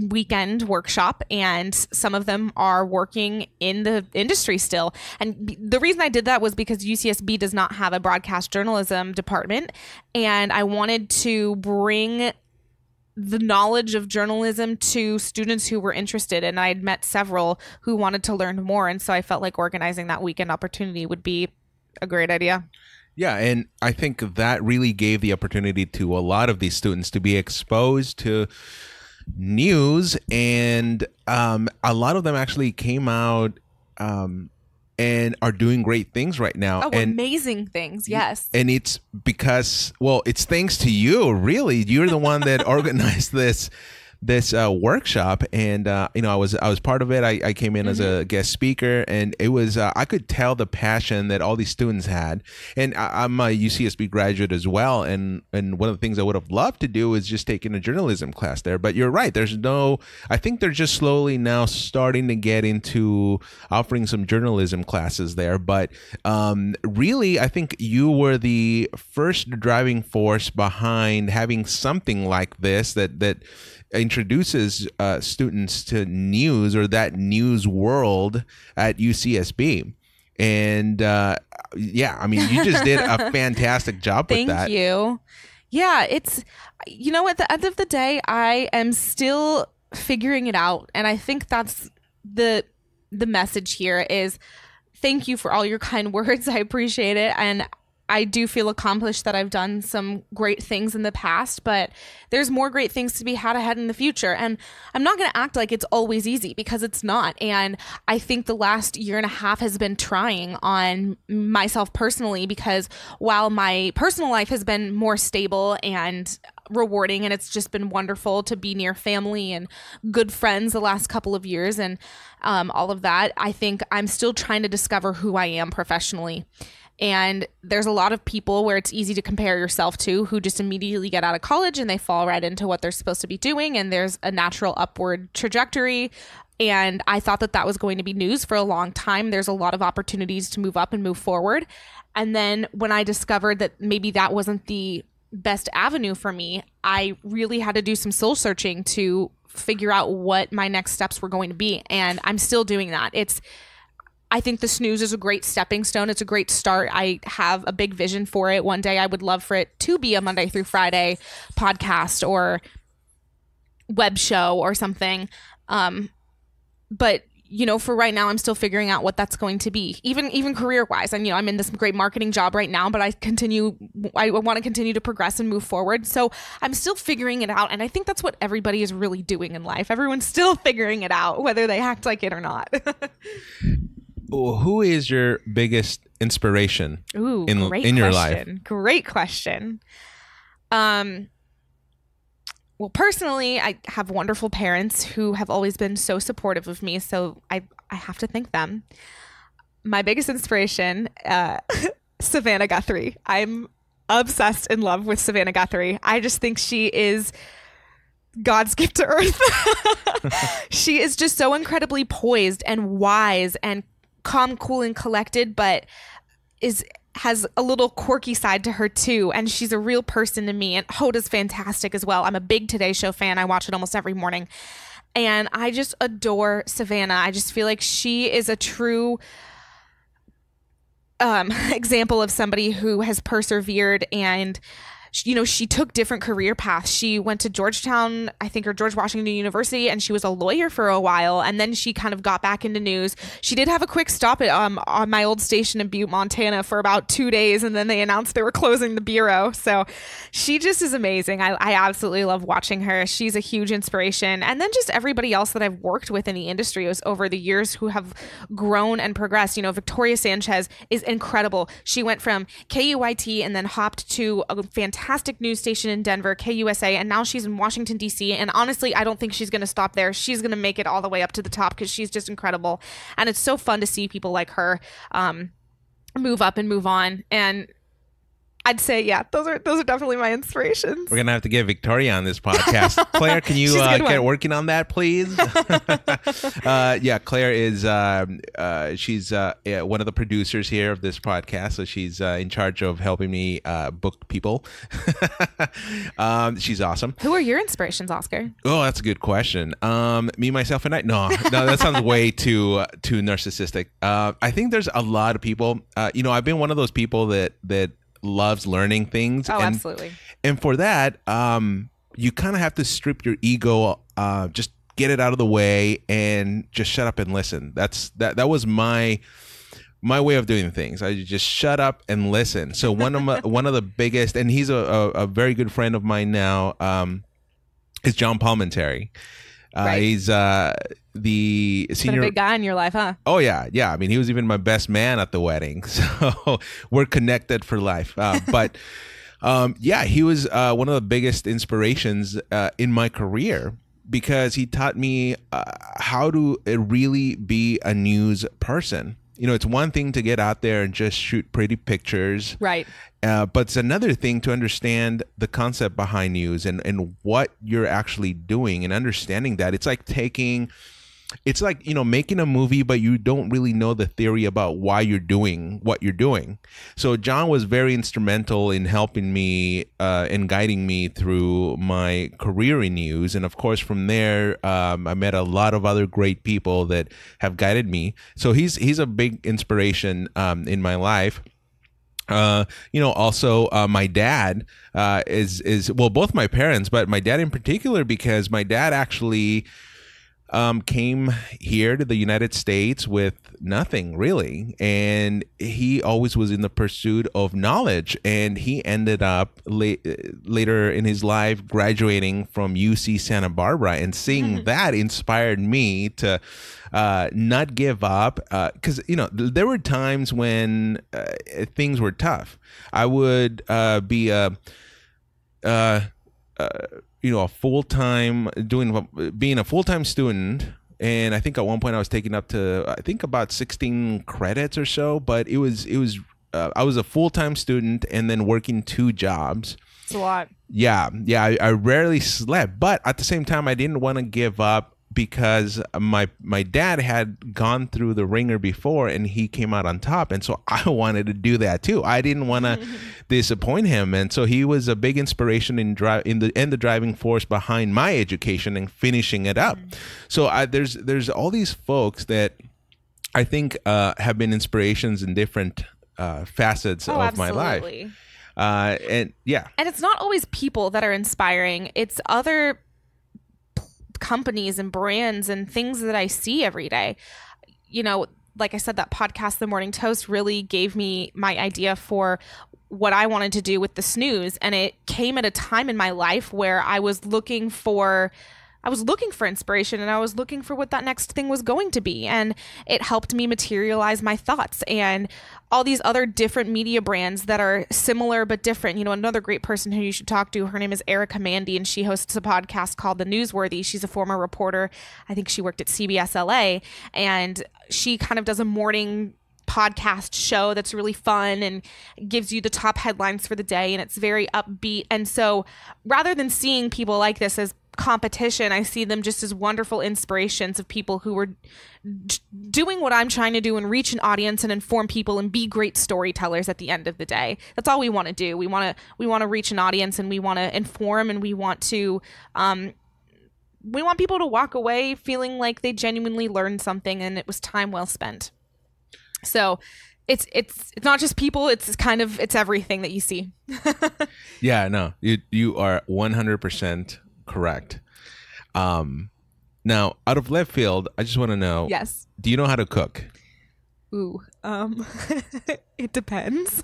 weekend workshop, and some of them are working in the industry still. And the reason I did that was because UCSB does not have a broadcast journalism department, and I wanted to bring the knowledge of journalism to students who were interested, and I had met several who wanted to learn more, and so I felt like organizing that weekend opportunity would be a great idea. Yeah, and I think that really gave the opportunity to a lot of these students to be exposed to news, and a lot of them actually came out and are doing great things right now. Oh, and amazing things, yes. And it's because, well, it's thanks to you, really. You're the one that organized this workshop, and you know, I was part of it. I came in as a guest speaker, and it was I could tell the passion that all these students had. And I'm a UCSB graduate as well, and one of the things I would have loved to do is just taking a journalism class there. But you're right, I think they're just slowly now starting to get into offering some journalism classes there. But really, I think you were the first driving force behind having something like this that introduces students to news, or that news world at UCSB. And yeah, I mean, you just did a fantastic job with that. Thank you. Yeah, it's, you know, at the end of the day, I am still figuring it out. And I think that's the message here is thank you for all your kind words. I appreciate it. And I do feel accomplished that I've done some great things in the past, but there's more great things to be had ahead in the future. And I'm not going to act like it's always easy, because it's not. And I think the last year and a half has been trying on myself personally, because while my personal life has been more stable and rewarding, and it's just been wonderful to be near family and good friends the last couple of years and all of that, I think I'm still trying to discover who I am professionally. And there's a lot of people where it's easy to compare yourself to, who just immediately get out of college and they fall right into what they're supposed to be doing. And there's a natural upward trajectory. And I thought that was going to be news for a long time. There's a lot of opportunities to move up and move forward. And then when I discovered that maybe that wasn't the best avenue for me, I really had to do some soul searching to figure out what my next steps were going to be. And I'm still doing that. I think the Snews is a great stepping stone. It's a great start. I have a big vision for it. One day I would love for it to be a Monday through Friday podcast or web show or something. But, you know, for right now, I'm still figuring out what that's going to be, even career-wise. And, you know, I'm in this great marketing job right now, but I want to continue to progress and move forward. So I'm still figuring it out. And I think that's what everybody is really doing in life. Everyone's still figuring it out, whether they act like it or not. Who is your biggest inspiration in your life? Great question. Well, personally, I have wonderful parents who have always been so supportive of me, so I have to thank them. My biggest inspiration, Savannah Guthrie. I'm obsessed in love with Savannah Guthrie. I just think she is God's gift to earth. She is just so incredibly poised and wise and calm, cool, and collected, but has a little quirky side to her too, and she's a real person to me. And Hoda's fantastic as well. I'm a big Today Show fan. I watch it almost every morning, and I just adore Savannah. I just feel like she is a true example of somebody who has persevered and she took different career paths. She went to Georgetown, I think, or George Washington University, and she was a lawyer for a while. And then she kind of got back into news. She did have a quick stop at on my old station in Butte, Montana for about 2 days. And then they announced they were closing the bureau. So she just is amazing. I absolutely love watching her. She's a huge inspiration. And then just everybody else that I've worked with in the industry over the years who have grown and progressed. Victoria Sanchez is incredible. She went from KUIT and then hopped to a fantastic news station in Denver, KUSA, and now she's in Washington, D.C. And honestly, I don't think she's going to stop there. She's going to make it all the way up to the top because she's just incredible. And it's so fun to see people like her move up and move on. And I'd say, yeah, those are definitely my inspirations. We're gonna have to get Victoria on this podcast. Claire, can you get working on that, please? Yeah, Claire is she's one of the producers here of this podcast, so she's in charge of helping me book people. She's awesome. Who are your inspirations, Oscar? Oh, that's a good question. Me, myself, and I. No, that sounds way too narcissistic. I think there's a lot of people. I've been one of those people that loves learning things. Absolutely. And for that, you kind of have to strip your ego, just get it out of the way and just shut up and listen. That was my way of doing things. I just shut up and listen. So one of the biggest, and he's a very good friend of mine now, is John Palmentary. Right. He's the senior. Been a big guy in your life, huh? Oh yeah. I mean, he was even my best man at the wedding, so we're connected for life. But he was one of the biggest inspirations in my career because he taught me how to really be a news person. It's one thing to get out there and just shoot pretty pictures. Right. But it's another thing to understand the concept behind news and what you're actually doing and understanding that. It's like making a movie, but you don't really know the theory about why you're doing what you're doing. So John was very instrumental in helping me and guiding me through my career in news. And of course, from there, I met a lot of other great people that have guided me. So he's a big inspiration in my life. Also my dad is both my parents, but my dad in particular, because my dad actually came here to the United States with nothing really, and he always was in the pursuit of knowledge, and he ended up later in his life graduating from UC Santa Barbara, and seeing that inspired me to not give up, because there were times when things were tough. I would be a full-time being a full-time student, and I think at one point I was taking up to about 16 credits or so, but it was I was a full-time student and then working 2 jobs. It's a lot. Yeah, I rarely slept, but at the same time I didn't want to give up because my dad had gone through the ringer before and he came out on top, and so I wanted to do that too. I didn't want to disappoint him, and so he was a big inspiration in the driving force behind my education and finishing it up. So there's all these folks that I think have been inspirations in different facets of my life. And it's not always people that are inspiring, it's other companies and brands and things that I see every day. Like I said, that podcast, The Morning Toast, really gave me my idea for what I wanted to do with the Snooze, and it came at a time in my life where I was looking for inspiration, and I was looking for what that next thing was going to be, and it helped me materialize my thoughts. And all these other different media brands that are similar but different. Another great person who you should talk to, her name is Erica Mandy, and she hosts a podcast called The Newsworthy. She's a former reporter. I think she worked at CBS LA, and she kind of does a morning podcast show that's really fun and gives you the top headlines for the day, and it's very upbeat. And so rather than seeing people like this as competition, I see them just as wonderful inspirations of people who are doing what I'm trying to do and reach an audience and inform people and be great storytellers at the end of the day. That's all we want to do. We want to reach an audience, and we want to inform, and we want people to walk away feeling like they genuinely learned something and it was time well spent. So It's not just people, it's everything that you see. Yeah, no, you are 100% correct. Now, out of left field, I just want to know, Yes. do you know how to cook? Ooh, it depends.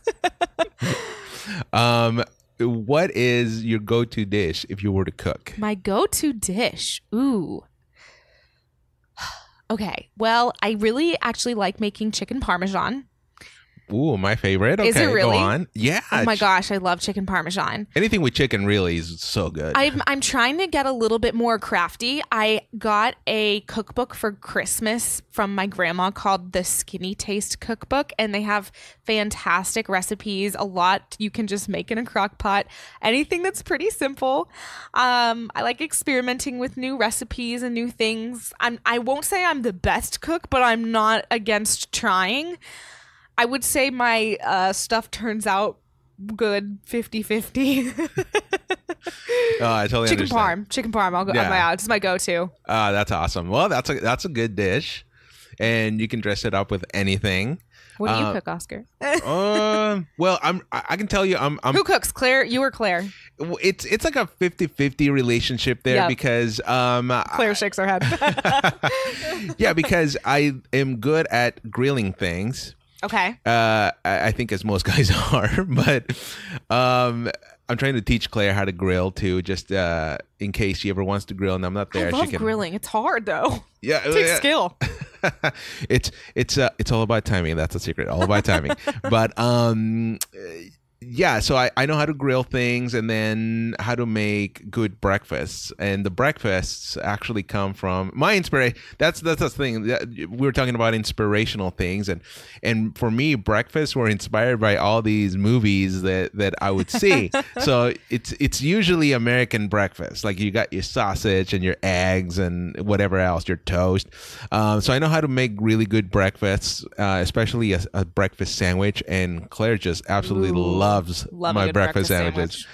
What is your go-to dish if you were to cook? My go-to dish. Ooh. Okay. Well, I really actually like making chicken parmesan. Ooh, my favorite. Okay, Is it really? go on. Yeah. Oh my gosh, I love chicken parmesan. Anything with chicken really is so good. I'm trying to get a little bit more crafty. I got a cookbook for Christmas from my grandma called the Skinny Taste Cookbook, and they have fantastic recipes. A lot you can just make in a crock pot. Anything that's pretty simple. I like experimenting with new recipes and new things. I won't say I'm the best cook, but I'm not against trying. I would say my stuff turns out good 50-50. I totally understand. Chicken parm. I'll go. Yeah. It's my go-to. That's awesome. Well, that's a good dish, and you can dress it up with anything. What do you cook, Oscar? Well, I can tell you, I'm. Who cooks, Claire? You or Claire? It's like a 50-50 relationship there because Claire shakes her head. Yeah, because I am good at grilling things. Okay. I think as most guys are, but I'm trying to teach Claire how to grill too, just in case she ever wants to grill and I'm not there. I love grilling. It's hard though. Yeah, it takes skill. It's all about timing. That's a secret. All about timing. But yeah, so I know how to grill things and then how to make good breakfasts. And the breakfasts actually come from my inspiration. That's the thing. We were talking about inspirational things. And for me, breakfasts were inspired by all these movies that I would see. So it's usually American breakfast. Like you got your sausage and your eggs and whatever else, your toast. So I know how to make really good breakfasts, especially a breakfast sandwich. And Claire just absolutely loves my breakfast sandwiches.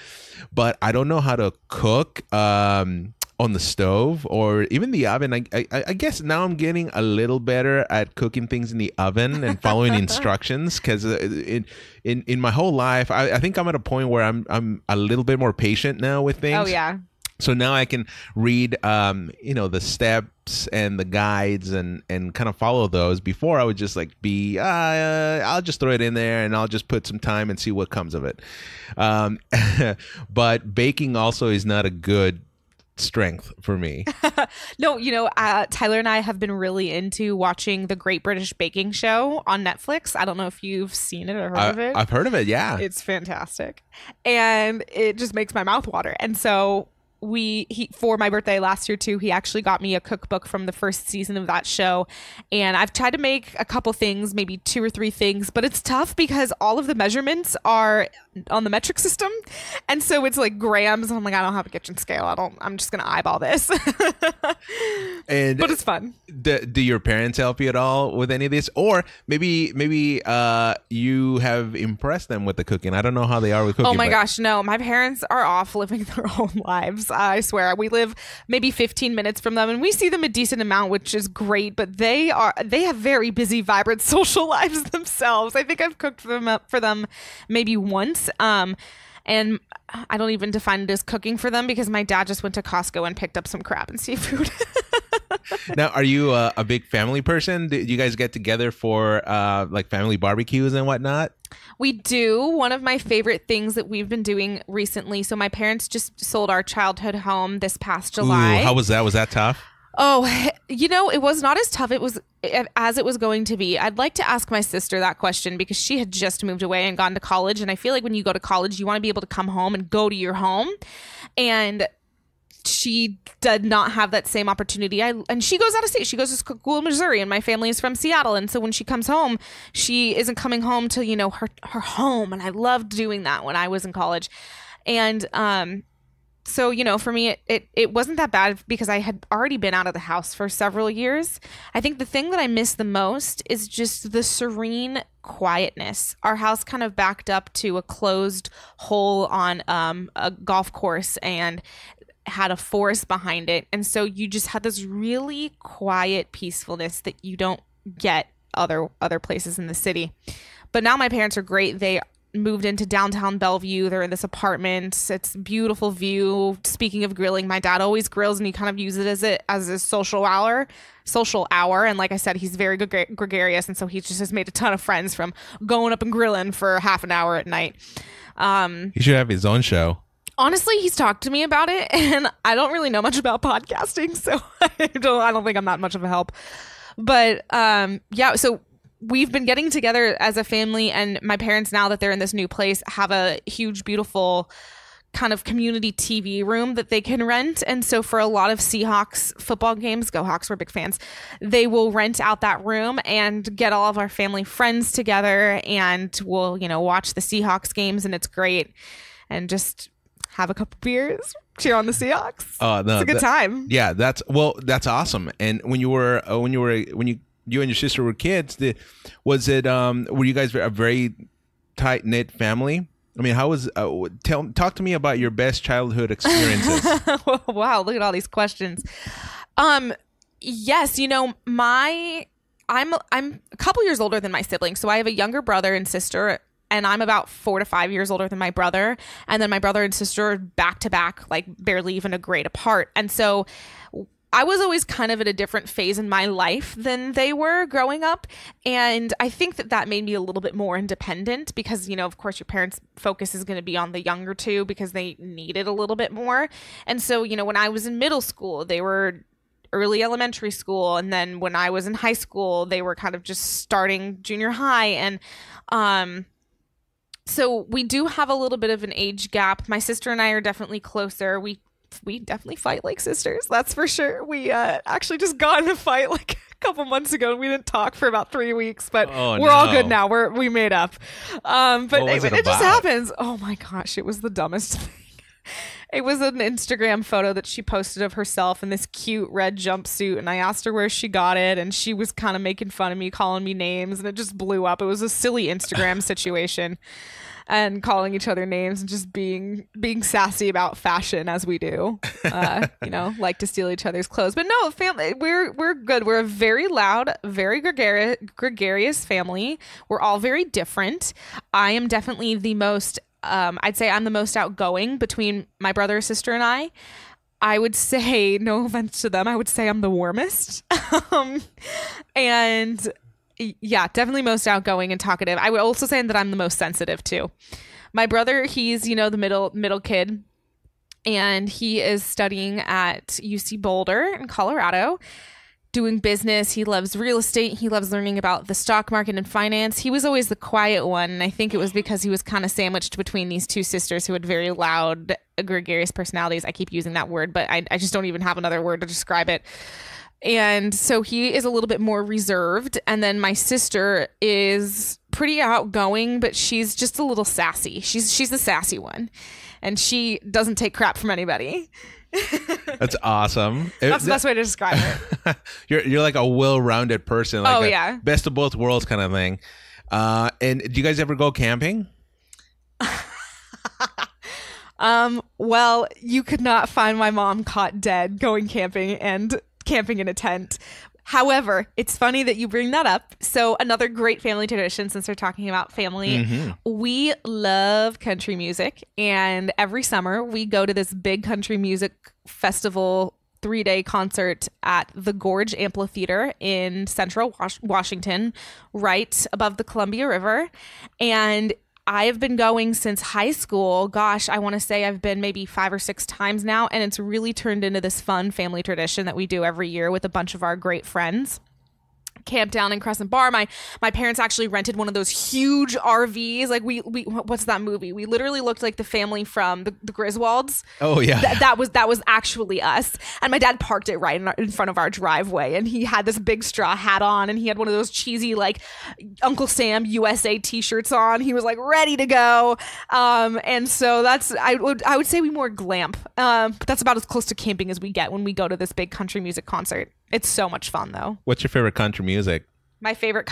But I don't know how to cook on the stove or even the oven. I guess now I'm getting a little better at cooking things in the oven and following instructions because in my whole life, I think I'm at a point where I'm a little bit more patient now with things. Oh, yeah. So now I can read, the steps and the guides and kind of follow those. Before I would just like I'll just throw it in there and I'll just put some time and see what comes of it. But baking also is not a good strength for me. No, Tyler and I have been really into watching the Great British Baking Show on Netflix. I don't know if you've seen it or heard of it. I've heard of it, yeah. It's fantastic. And it just makes my mouth water. And so he for my birthday last year too, he actually got me a cookbook from the first season of that show, and I've tried to make a couple things, maybe 2 or 3 things, but it's tough because all of the measurements are on the metric system, and so it's like grams, and I'm like, I don't have a kitchen scale, I'm just gonna eyeball this. But it's fun. Do your parents help you at all with any of this, or maybe you have impressed them with the cooking? I don't know how they are with cooking. Oh my gosh, no, my parents are off living their own lives. I swear, we live maybe 15 minutes from them and we see them a decent amount, which is great, but they have very busy, vibrant social lives themselves. I think I've cooked for them maybe once. And I don't even define it as cooking for them because my dad just went to Costco and picked up some crab and seafood. Now, are you a big family person? Do you guys get together for like family barbecues and whatnot? We do. One of my favorite things that we've been doing recently. So my parents just sold our childhood home this past July. Ooh, how was that? Was that tough? Oh, it was not as tough as it was going to be. I'd like to ask my sister that question because she had just moved away and gone to college. And I feel like when you go to college, you want to be able to come home and go to your home. And she did not have that same opportunity. And she goes out of state. She goes to school in Missouri, and my family is from Seattle. And so when she comes home, she isn't coming home to, her home. And I loved doing that when I was in college. And so, for me, it wasn't that bad because I had already been out of the house for several years. I think the thing that I miss the most is just the serene quietness. Our house kind of backed up to a closed hole on a golf course and had a forest behind it. And so you just had this really quiet peacefulness that you don't get other places in the city. But now my parents are great. They moved into downtown Bellevue. They're in this apartment. It's a beautiful view. Speaking of grilling, my dad always grills and he kind of uses it as a social hour. And like I said, he's very gregarious. And so he just has made a ton of friends from going up and grilling for half an hour at night. He should have his own show. Honestly, he's talked to me about it, and I don't really know much about podcasting, so I don't think I'm that much of a help. But yeah, so we've been getting together as a family, and my parents, now that they're in this new place, have a huge, beautiful kind of community TV room that they can rent. And so for a lot of Seahawks football games, go Hawks, we're big fans, they will rent out that room and get all of our family friends together, and we'll, watch the Seahawks games, and it's great. And just have a couple beers, cheer on the Seahawks. No, it's a good time. Yeah, that's awesome. And when you and your sister were kids, were you guys a very tight knit family? I mean, how was talk to me about your best childhood experiences. Wow, look at all these questions. Yes, I'm a couple years older than my siblings, so I have a younger brother and sister. And I'm about 4 to 5 years older than my brother. And then my brother and sister are back to back, like barely even a grade apart. And so I was always kind of at a different phase in my life than they were growing up. And I think that made me a little bit more independent because, of course, your parents' focus is going to be on the younger two because they need it a little bit more. And so, when I was in middle school, they were early elementary school. And then when I was in high school, they were kind of just starting junior high. And, so we do have a little bit of an age gap. My sister and I are definitely closer. We definitely fight like sisters. That's for sure. We actually just got in a fight like a couple months ago, and we didn't talk for about 3 weeks, but we're all good now. We made up. But it just happens. Oh my gosh, it was the dumbest thing. It was an Instagram photo that she posted of herself in this cute red jumpsuit, and I asked her where she got it, and she was kind of making fun of me, calling me names, and it just blew up. It was a silly Instagram situation, and calling each other names and just being sassy about fashion as we do. Like to steal each other's clothes. But no, family, we're good. We're a very loud, very gregarious family. We're all very different. I am definitely the most I'd say I'm the most outgoing between my brother, sister, and I would say, no offense to them, I would say I'm the warmest. And yeah, definitely most outgoing and talkative. I would also say that I'm the most sensitive too. My brother, he's, the middle kid, and he is studying at UC Boulder in Colorado, doing business. He loves real estate. He loves learning about the stock market and finance. He was always the quiet one, and I think it was because he was kind of sandwiched between these two sisters who had very loud, gregarious personalities. I keep using that word, but I just don't even have another word to describe it. And so he is a little bit more reserved. And then my sister is pretty outgoing, but she's just a little sassy. She's the sassy one, and she doesn't take crap from anybody. That's awesome. That's the best way to describe it. You're like a well-rounded person. Like yeah. Best of both worlds kind of thing. And do you guys ever go camping? Well, you could not find my mom caught dead going camping and camping in a tent. However, it's funny that you bring that up. So another great family tradition, since we're talking about family, we love country music. And every summer we go to this big country music festival 3-day concert at the Gorge Amphitheater in Central Washington, right above the Columbia River. And I have been going since high school. Gosh, I want to say I've been maybe 5 or 6 times now. And it's really turned into this fun family tradition that we do every year with a bunch of our great friends. Camp down in Crescent Bar. My parents actually rented one of those huge RVs. Like we what's that movie? We literally looked like the family from the Griswolds. Oh yeah. That was actually us. And my dad parked it right in front of our driveway, and he had this big straw hat on, and he had one of those cheesy like Uncle Sam USA t-shirts on. He was like ready to go. And so I would say we more glamp. But that's about as close to camping as we get when we go to this big country music concert. It's so much fun though. What's your favorite country music? My favorite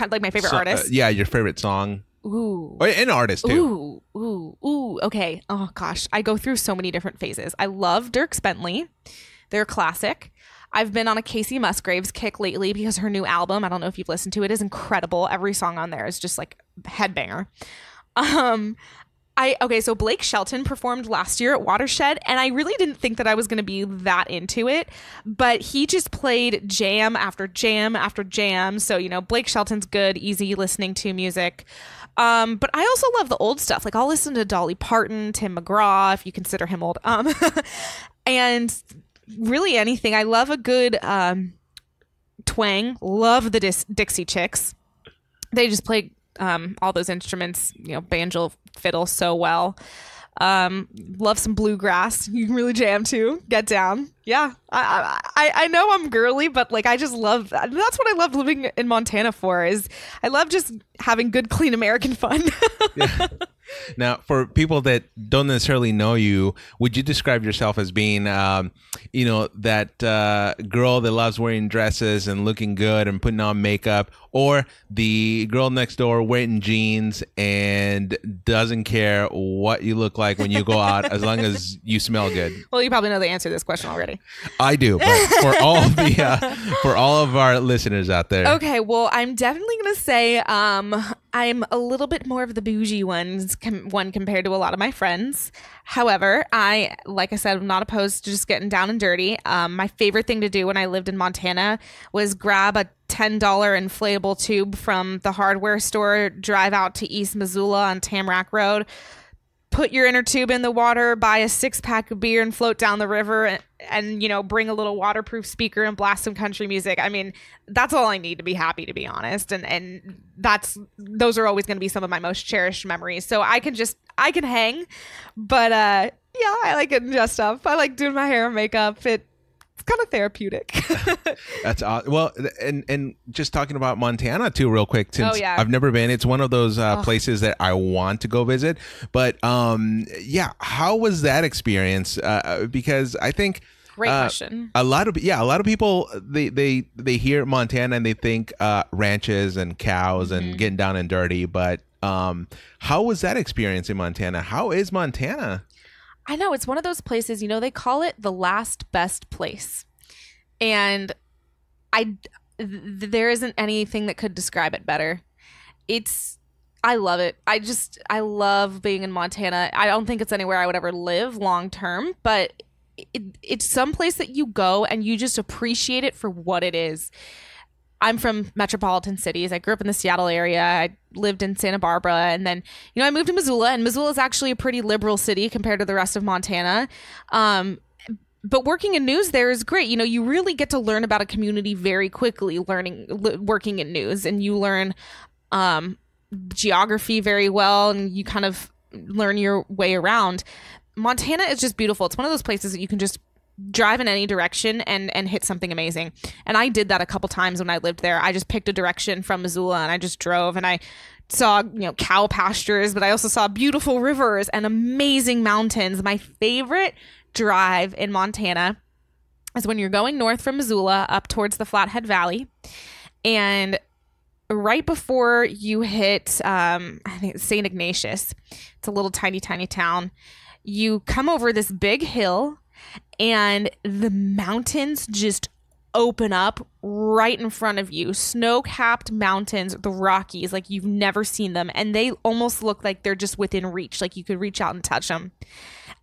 artist? Yeah, your favorite song. Ooh. Or an artist too. Ooh. Okay. Oh gosh. I go through so many different phases. I love Dierks Bentley. They're a classic. I've been on a Casey Musgraves kick lately because her new album, I don't know if you've listened to it, is incredible. Every song on there is just like headbanger. So Blake Shelton performed last year at Watershed, and I really didn't think that I was going to be that into it, but he just played jam after jam after jam. So, Blake Shelton's good, easy listening to music. But I also love the old stuff. Like, I'll listen to Dolly Parton, Tim McGraw, if you consider him old. And really anything. I love a good twang. Love the Dixie Chicks. They just play all those instruments, banjo, fiddle so well. Love some bluegrass. You can really jam too. Get down. Yeah. I know I'm girly, but like I just love that. That's what I love living in Montana for, is I love just having good, clean American fun. Yeah. Now, for people that don't necessarily know you, would you describe yourself as being, that girl that loves wearing dresses and looking good and putting on makeup, or the girl next door wearing jeans and doesn't care what you look like when you go out as long as you smell good? Well, you probably know the answer to this question already. I do, but for all for all of our listeners out there. Okay, well, I'm definitely going to say I'm a little bit more of the bougie one compared to a lot of my friends. However, like I said, I'm not opposed to just getting down and dirty. My favorite thing to do when I lived in Montana was grab a $10 inflatable tube from the hardware store, drive out to East Missoula on Tamarack Road, put your inner tube in the water, buy a 6-pack of beer and float down the river and bring a little waterproof speaker and blast some country music. I mean, that's all I need to be happy, to be honest. And those are always going to be some of my most cherished memories. So I can hang, but I like getting dressed up. I like doing my hair and makeup. It's kind of therapeutic. That's awesome. Well, and just talking about Montana too, real quick, since I've never been, it's one of those places that I want to go visit. But how was that experience? Because I think great question. A lot of people they hear Montana and they think ranches and cows and getting down and dirty. But how was that experience in Montana? How is Montana? I know, it's one of those places, they call it the last best place. And there isn't anything that could describe it better. I love it. I love being in Montana. I don't think it's anywhere I would ever live long term, but it's some place that you go and you just appreciate it for what it is. I'm from metropolitan cities. I grew up in the Seattle area. I lived in Santa Barbara. And then, I moved to Missoula. And Missoula is actually a pretty liberal city compared to the rest of Montana. But working in news there is great. You really get to learn about a community very quickly working in news. And you learn geography very well. And you kind of learn your way around. Montana is just beautiful. It's one of those places that you can just drive in any direction and hit something amazing. And I did that a couple times when I lived there. I just picked a direction from Missoula and I just drove and I saw, cow pastures, but I also saw beautiful rivers and amazing mountains. My favorite drive in Montana is when you're going north from Missoula up towards the Flathead Valley, and right before you hit, I think it's St. Ignatius, it's a little tiny town, you come over this big hill and the mountains just open up right in front of you. Snow-capped mountains, the Rockies, like you've never seen them. And they almost look like they're just within reach, like you could reach out and touch them.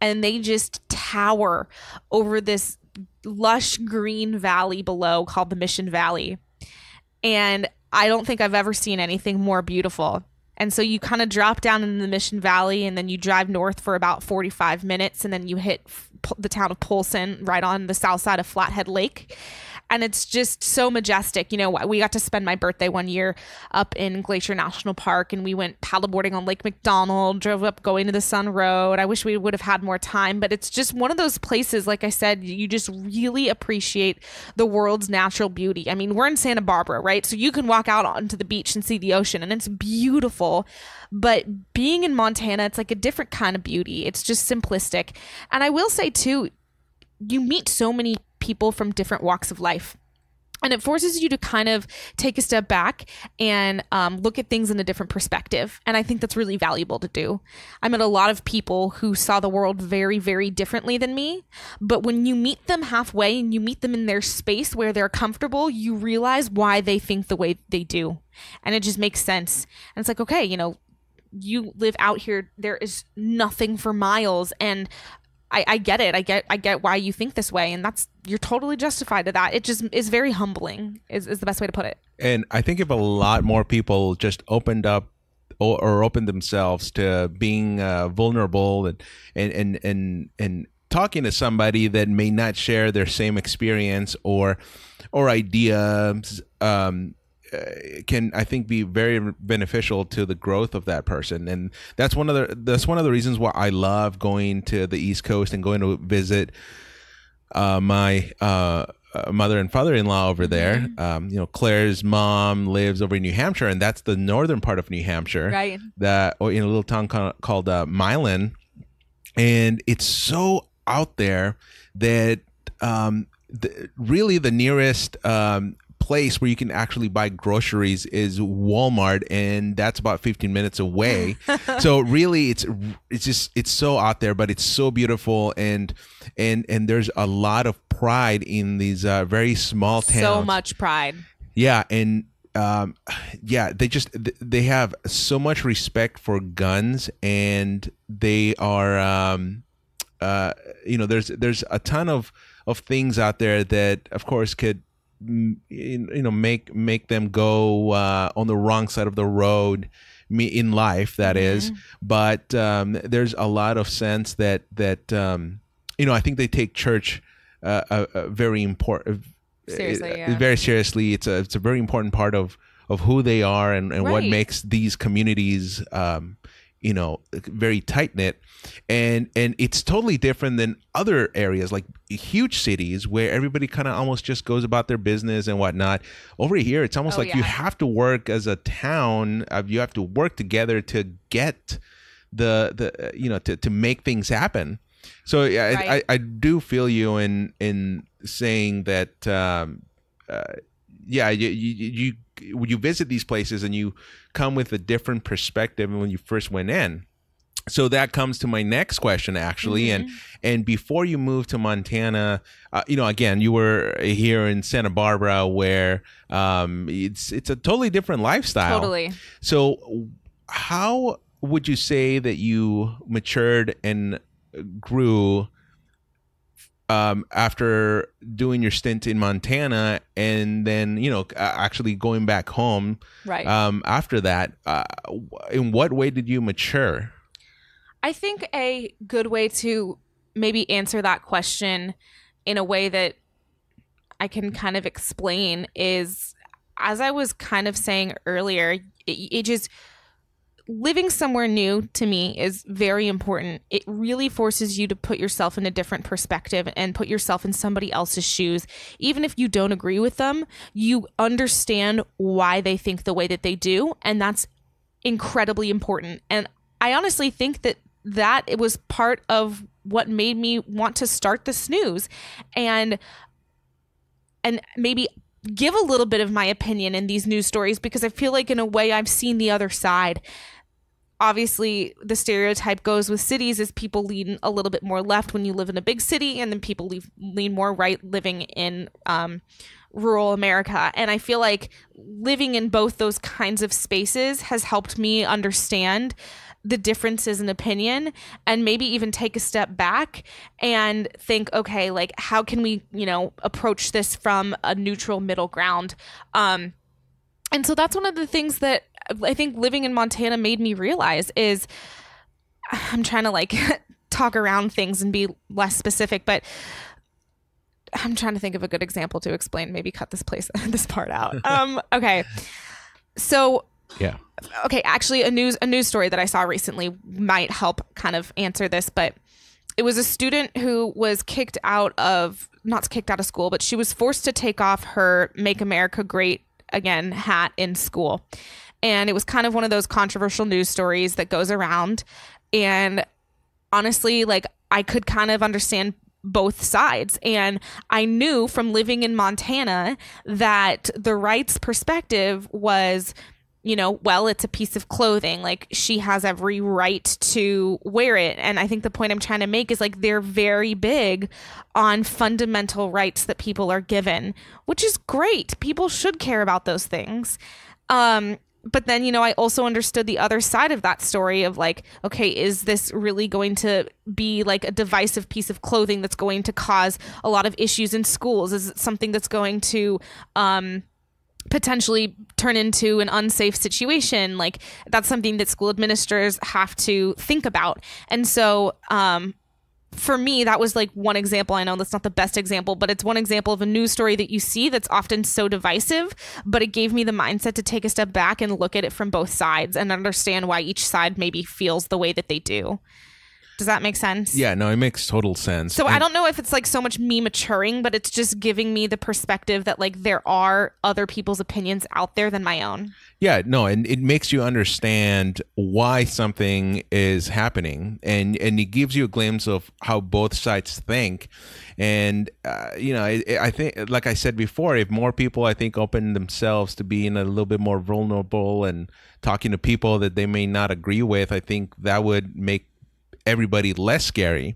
And they just tower over this lush green valley below called the Mission Valley. And I don't think I've ever seen anything more beautiful. And so you kind of drop down into the Mission Valley and then you drive north for about 45 minutes and then you hit the town of Polson right on the south side of Flathead Lake. And it's just so majestic. We got to spend my birthday one year up in Glacier National Park and we went paddleboarding on Lake McDonald, drove up going to the Sun Road. I wish we would have had more time, but it's just one of those places, like I said, you just really appreciate the world's natural beauty. I mean, we're in Santa Barbara, right? So you can walk out onto the beach and see the ocean and it's beautiful. But being in Montana, it's like a different kind of beauty. It's just simplistic. And I will say too, you meet so many people from different walks of life. And it forces you to kind of take a step back and look at things in a different perspective. And I think that's really valuable to do. I met a lot of people who saw the world very, very differently than me. But when you meet them halfway and you meet them in their space where they're comfortable, you realize why they think the way they do. And it just makes sense. And it's like, okay, you know, you live out here. There is nothing for miles. And I get it. I get why you think this way, and you're totally justified to that. It just is very humbling, is the best way to put it. And I think if a lot more people just opened up or opened themselves to being vulnerable and talking to somebody that may not share their same experience or ideas, can, I think, be very beneficial to the growth of that person. And that's one of the reasons why I love going to the East Coast and going to visit my mother and father-in-law over there. You know, Claire's mom lives over in New Hampshire, and that's the northern part of New Hampshire, right? Or in a little town called Milan, and it's so out there that really the nearest place where you can actually buy groceries is Walmart, and that's about 15 minutes away. So really it's so out there, but it's so beautiful, and there's a lot of pride in these very small towns. So much pride. Yeah. And they have so much respect for guns, and they are you know, there's a ton of things out there that of course could, you know, make them go on the wrong side of the road in life, that is. But there's a lot of sense that you know, I think they take church very important, very seriously. It's a very important part of who they are and right. What makes these communities you know, very tight knit, and it's totally different than other areas like huge cities where everybody kind of almost just goes about their business and whatnot. Over here, it's almost you have to work as a town. You have to work together to get the you know, to make things happen. So yeah, right. I do feel you in saying that yeah, you visit these places and you come with a different perspective than when you first went in. So that comes to my next question, actually. And before you moved to Montana, you know, again, you were here in Santa Barbara, where it's a totally different lifestyle. Totally. So how would you say that you matured and grew after doing your stint in Montana, and then, you know, actually going back home right. After that? In what way did you mature? I think a good way to maybe answer that question in a way that I can kind of explain is, as I was kind of saying earlier, it just, living somewhere new to me is very important. It really forces you to put yourself in a different perspective and put yourself in somebody else's shoes. Even if you don't agree with them, you understand why they think the way that they do. And that's incredibly important. And I honestly think that it was part of what made me want to start the Snooze and maybe give a little bit of my opinion in these news stories, because I feel like in a way I've seen the other side. Obviously, the stereotype goes with cities is people lean a little bit more left when you live in a big city, and then people lean more right living in rural America. And I feel like living in both those kinds of spaces has helped me understand the differences in opinion, and maybe even take a step back and think, okay, like, how can we, you know, approach this from a neutral middle ground? And so that's one of the things that I think living in Montana made me realize is, I'm trying to like talk around things and be less specific, but I'm trying to think of a good example to explain. Maybe cut this part out. Okay. So yeah. Okay, actually a news story that I saw recently might help kind of answer this, but it was a student who was not kicked out of school, but she was forced to take off her Make America Great Again hat in school. And it was kind of one of those controversial news stories that goes around. And honestly, like, I could kind of understand both sides. And I knew from living in Montana that the rights perspective was, well, it's a piece of clothing. Like, she has every right to wear it. And I think the point I'm trying to make is, like, they're very big on fundamental rights that people are given, which is great. People should care about those things. But then, I also understood the other side of that story of, like, okay, is this really going to be like a divisive piece of clothing that's going to cause a lot of issues in schools? Is it something that's going to potentially turn into an unsafe situation? Like, that's something that school administrators have to think about. And so for me, that was like one example. I know that's not the best example, but it's one example of a news story that you see that's often so divisive, but it gave me the mindset to take a step back and look at it from both sides and understand why each side maybe feels the way that they do. Does that make sense? Yeah, no, it makes total sense. So I don't know if it's like so much me maturing, but it's just giving me the perspective that, like, there are other people's opinions out there than my own. Yeah, no, and it makes you understand why something is happening, and it gives you a glimpse of how both sides think. And I think, like I said before, if more people, I think, open themselves to being a little bit more vulnerable and talking to people that they may not agree with, I think that would make everybody less scary,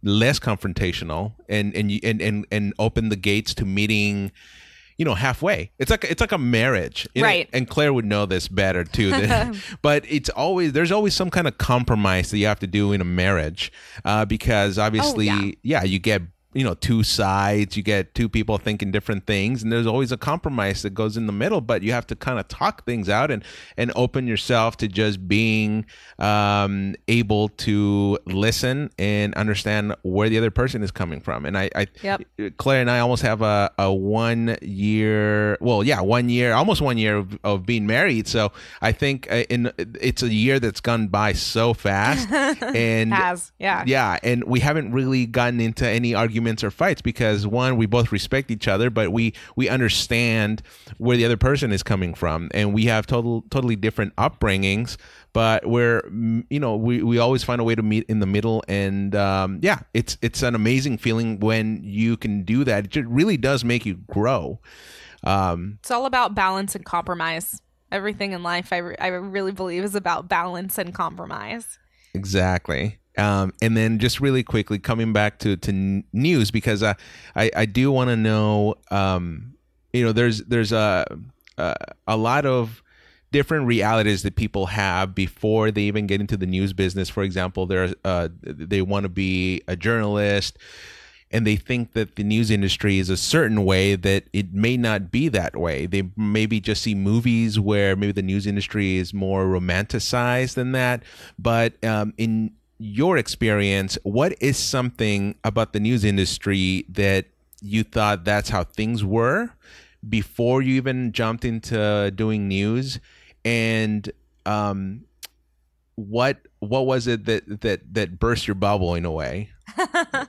less confrontational, and open the gates to meeting, halfway. It's like a marriage, right? And Claire would know this better too. But there's always some kind of compromise that you have to do in a marriage, because obviously, you get two sides, you get two people thinking different things, and there's always a compromise that goes in the middle, but you have to kind of talk things out and open yourself to just being able to listen and understand where the other person is coming from. And Yep. Claire and I almost have a 1 year, almost 1 year of being married. So I think it's a year that's gone by so fast. And and we haven't really gotten into any arguments or fights because, one, we both respect each other, but we understand where the other person is coming from, and we have totally different upbringings, but we always find a way to meet in the middle. And it's an amazing feeling when you can do that. It really does make you grow. It's all about balance and compromise. Everything in life, I really believe, is about balance and compromise. Exactly. And then just really quickly coming back to news, because I do want to know, there's a lot of different realities that people have before they even get into the news business. For example, they want to be a journalist, and they think that the news industry is a certain way that it may not be that way. They maybe just see movies where maybe the news industry is more romanticized than that. But in your experience, what is something about the news industry that you thought that's how things were before you even jumped into doing news? And what was it that burst your bubble in a way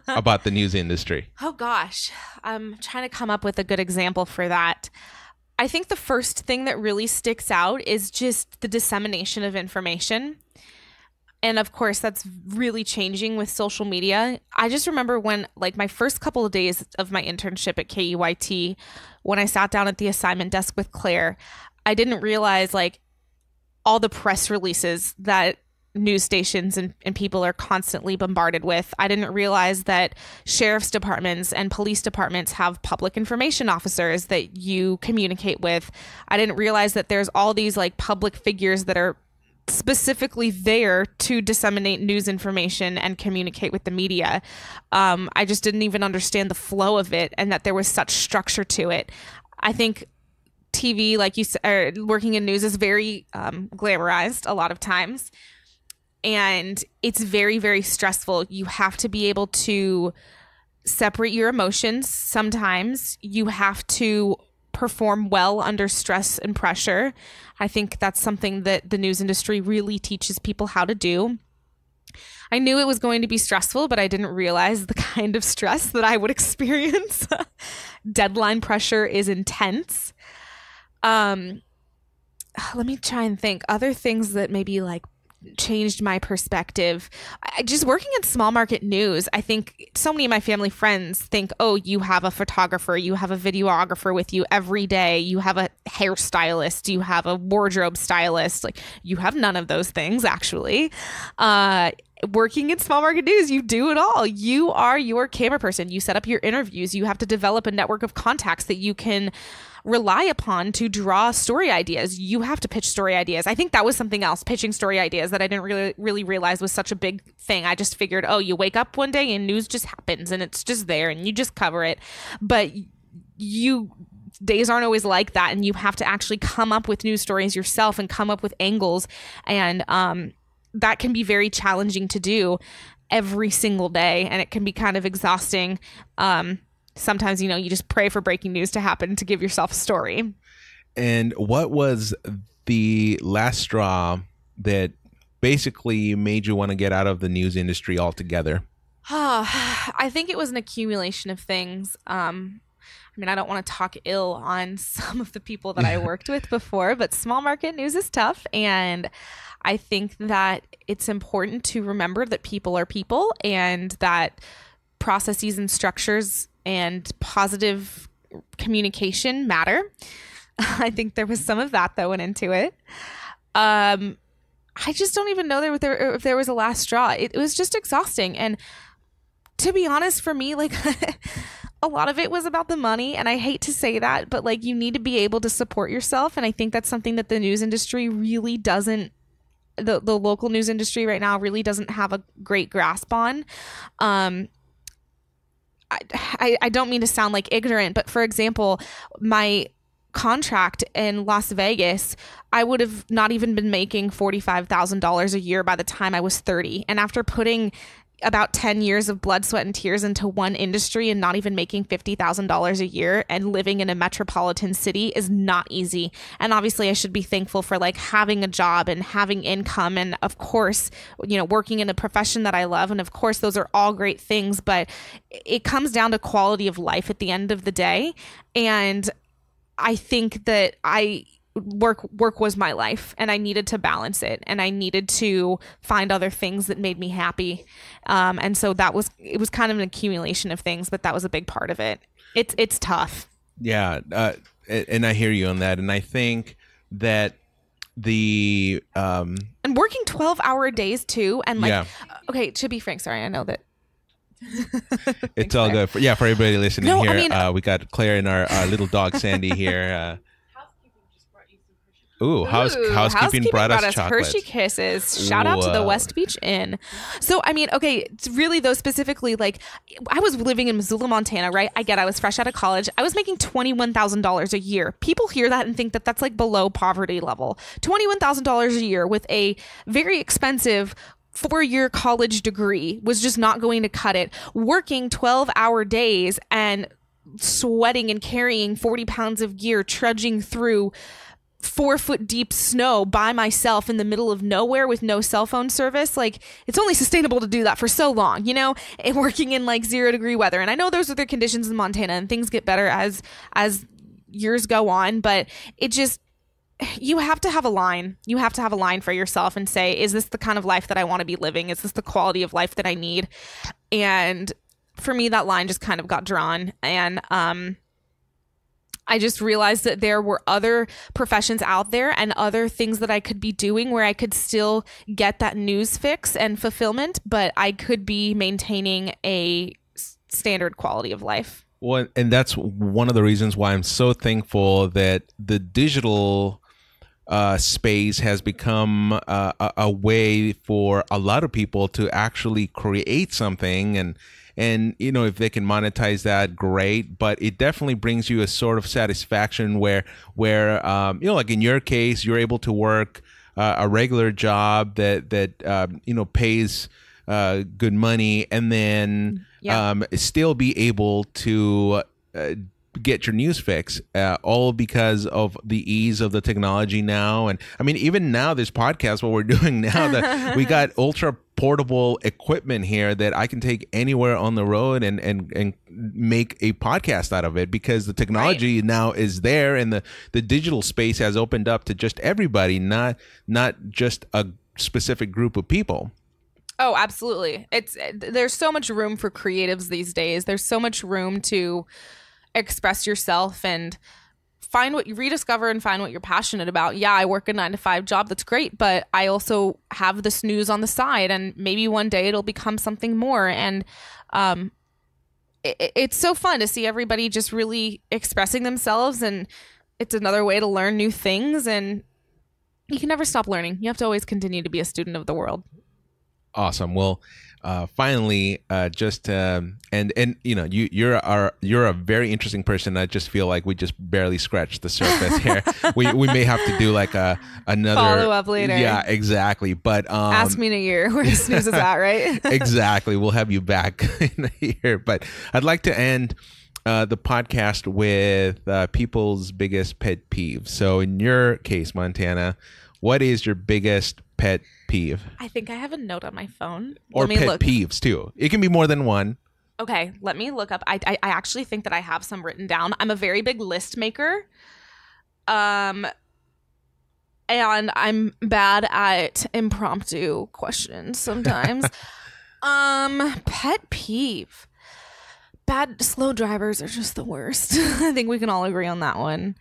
about the news industry? Oh gosh, I'm trying to come up with a good example for that. I think the first thing that really sticks out is just the dissemination of information. And of course, that's really changing with social media. I just remember when, like, my first couple of days of my internship at KUIT, when I sat down at the assignment desk with Claire, I didn't realize, like, all the press releases that news stations and people are constantly bombarded with. I didn't realize that sheriff's departments and police departments have public information officers that you communicate with. I didn't realize that there's all these, like, public figures that are specifically there to disseminate news information and communicate with the media. I just didn't even understand the flow of it, and that there was such structure to it. I think TV, like you said, working in news is very glamorized a lot of times, and it's very, very stressful. You have to be able to separate your emotions. Sometimes you have to perform well under stress and pressure. I think that's something that the news industry really teaches people how to do. I knew it was going to be stressful, but I didn't realize the kind of stress that I would experience. Deadline pressure is intense. Let me try and think. Other things that maybe, like, changed my perspective. Just working in small market news, I think so many of my family friends think, oh, you have a photographer, you have a videographer with you every day, you have a hairstylist, you have a wardrobe stylist. Like, you have none of those things, actually. Working in small market news, you do it all. You are your camera person. You set up your interviews. You have to develop a network of contacts that you can rely upon to draw story ideas. You have to pitch story ideas. I think that was something else, pitching story ideas, that I didn't really realize was such a big thing. I just figured, oh, you wake up one day and news just happens and it's just there and you just cover it. But days aren't always like that, and you have to actually come up with news stories yourself and come up with angles, and that can be very challenging to do every single day, and it can be kind of exhausting. Sometimes, you just pray for breaking news to happen to give yourself a story. And what was the last straw that basically made you want to get out of the news industry altogether? I think it was an accumulation of things. I don't want to talk ill on some of the people that I worked with before, but small market news is tough. And I think that it's important to remember that people are people, and that processes and structures and positive communication matter. I think there was some of that that went into it. I just don't even know if there was a last straw. It was just exhausting. And to be honest, for me, like a lot of it was about the money. And I hate to say that, but like, you need to be able to support yourself. And I think that's something that the news industry really doesn't, the local news industry right now really doesn't have a great grasp on. I don't mean to sound like ignorant, but for example, my contract in Las Vegas, I would have not even been making $45,000 a year by the time I was 30. And after putting about 10 years of blood, sweat, and tears into one industry and not even making $50,000 a year and living in a metropolitan city is not easy. And obviously I should be thankful for like having a job and having income. And of course, working in a profession that I love. And of course, those are all great things, but it comes down to quality of life at the end of the day. And I think that work was my life, and I needed to balance it, and I needed to find other things that made me happy. And so it was kind of an accumulation of things, but that was a big part of it. It's tough. Yeah. And I hear you on that. And I think that and working 12-hour days too. And like, okay, to be frank, sorry, I know that. It's all good. For everybody listening here. We got Claire and our little dog Sandy here. Housekeeping brought us chocolates. Hershey Kisses. Shout out to the West Beach Inn. So, it's really though, specifically, like, I was living in Missoula, Montana, right? I was fresh out of college. I was making $21,000 a year. People hear that and think that that's like below poverty level. $21,000 a year with a very expensive 4-year college degree was just not going to cut it. Working 12-hour days and sweating and carrying 40 pounds of gear, trudging through 4-foot deep snow by myself in the middle of nowhere with no cell phone service. Like, it's only sustainable to do that for so long, and working in like 0-degree weather. And I know those are the conditions in Montana, and things get better as years go on, but you have to have a line. You have to have a line for yourself and say, is this the kind of life that I want to be living? Is this the quality of life that I need? And for me, that line just kind of got drawn. And, I just realized that there were other professions out there and other things that I could be doing where I could still get that news fix and fulfillment, but I could be maintaining a standard quality of life. Well, and that's one of the reasons why I'm so thankful that the digital space has become a way for a lot of people to actually create something, and if they can monetize that, great. But it definitely brings you a sort of satisfaction where like in your case, you're able to work a regular job that pays good money, and then still be able to get your news fix, all because of the ease of the technology now. And even now, this podcast, what we're doing now, that we got ultra portable equipment here that I can take anywhere on the road and make a podcast out of it, because the technology now is there, and the digital space has opened up to just everybody, not just a specific group of people. Oh, absolutely. There's so much room for creatives these days. There's so much room to express yourself and rediscover and find what you're passionate about. Yeah, I work a 9-to-5 job. That's great. But I also have the snooze on the side, and maybe one day it'll become something more. And it's so fun to see everybody just really expressing themselves, and it's another way to learn new things, and you can never stop learning. You have to always continue to be a student of the world. Awesome. Well, finally, and you know, you're a very interesting person. I just feel like we just barely scratched the surface here. we may have to do like another follow up later. Yeah, exactly. But ask me in a year where Snooze is at, right? Exactly. We'll have you back in a year. But I'd like to end the podcast with people's biggest pet peeve. So in your case, Montana, what is your biggest pet peeve? I think I have a note on my phone. Or pet peeves too. It can be more than one. Okay, let me look up. I actually think that I have some written down. I'm a very big list maker. And I'm bad at impromptu questions sometimes. Pet peeve. Bad slow drivers are just the worst. I think we can all agree on that one.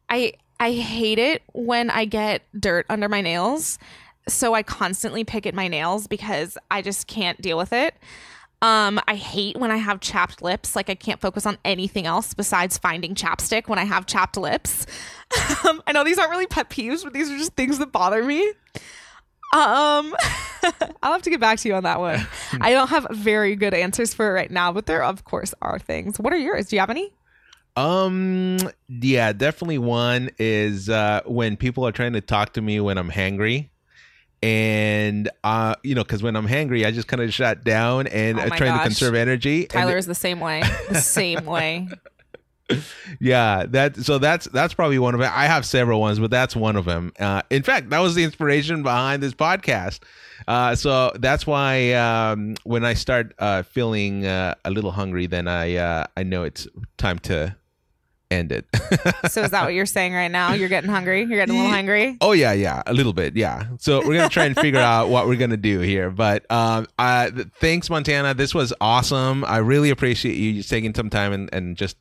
I hate it when I get dirt under my nails. So I constantly pick at my nails because I just can't deal with it. I hate when I have chapped lips. Like I can't focus on anything else besides finding chapstick when I have chapped lips. I know these aren't really pet peeves, but these are just things that bother me. I'll have to get back to you on that one. I don't have very good answers for it right now, but there of course are things. What are yours? Do you have any? Yeah, definitely one is when people are trying to talk to me when I'm hangry. And you know, because when I'm hangry, I just kind of shut down and trying to conserve energy. Tyler is the same way. The same way. Yeah, that's probably one of them. I have several ones, but that's one of them. In fact, that was the inspiration behind this podcast. So that's why when I start feeling a little hungry, then I know it's time to end it. So is that what you're saying right now? You're getting hungry? You're getting a little hungry? Oh yeah, a little bit, yeah. So we're gonna try and figure out what we're gonna do here. But thanks, Montana. This was awesome. I really appreciate you taking some time and just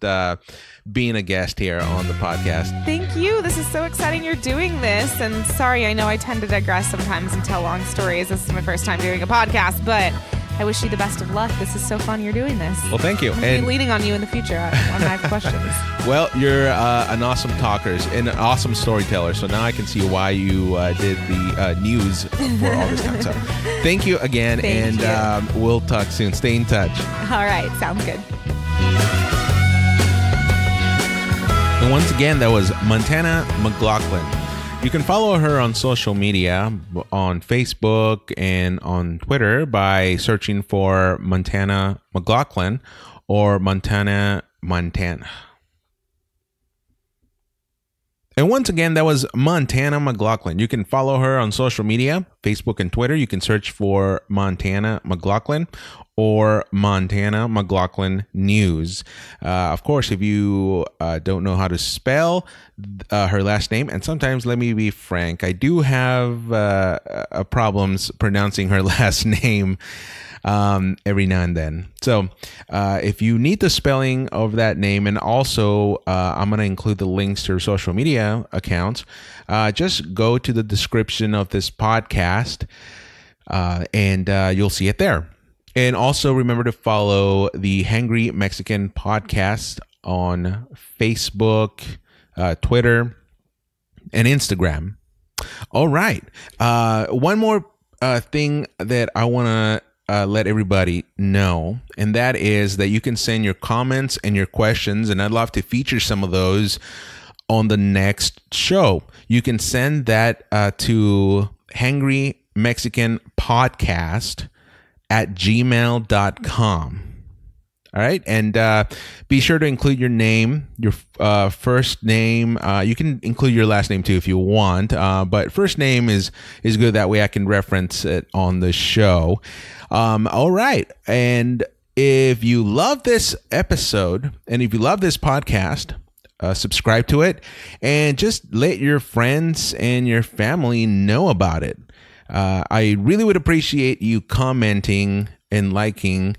being a guest here on the podcast. Thank you. This is so exciting you're doing this. And sorry, I know I tend to digress sometimes and tell long stories. This is my first time doing a podcast, but I wish you the best of luck. This is so fun you're doing this. Well, thank you. I'm going to be leaning on you in the future when I have questions. Well, you're an awesome talker and an awesome storyteller. So now I can see why you did the news for all this time. So thank you again. Thank you. We'll talk soon. Stay in touch. All right. Sounds good. And once again, that was Montana MacLachlan. You can follow her on social media, on Facebook and on Twitter by searching for Montana MacLachlan or Montana. And once again, that was Montana MacLachlan. You can follow her on social media, Facebook and Twitter. You can search for Montana MacLachlan or Montana MacLachlan News. Of course, if you don't know how to spell her last name, and sometimes, let me be frank, I do have problems pronouncing her last name every now and then. So if you need the spelling of that name, and also I'm going to include the links to her social media accounts, just go to the description of this podcast and you'll see it there. And also remember to follow the Hangry Mexican podcast on Facebook, Twitter, and Instagram. All right. One more thing that I want to let everybody know, and that is that you can send your comments and your questions, and I'd love to feature some of those on the next show. You can send that to Hangry Mexican Podcast at gmail.com. All right. And be sure to include your name, your first name. You can include your last name too if you want. But first name is good. That way I can reference it on the show. All right. And if you love this episode and if you love this podcast, subscribe to it and just let your friends and your family know about it. I really would appreciate you commenting and liking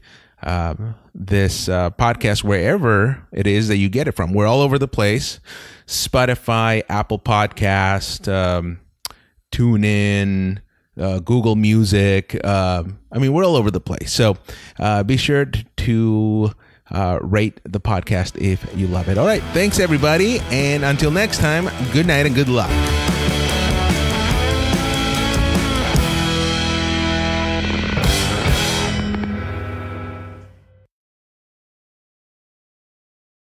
this podcast wherever it is that you get it from. We're all over the place. Spotify, Apple Podcast, TuneIn, Google Music. We're all over the place. So be sure to rate the podcast if you love it. All right. Thanks, everybody. And until next time, good night and good luck.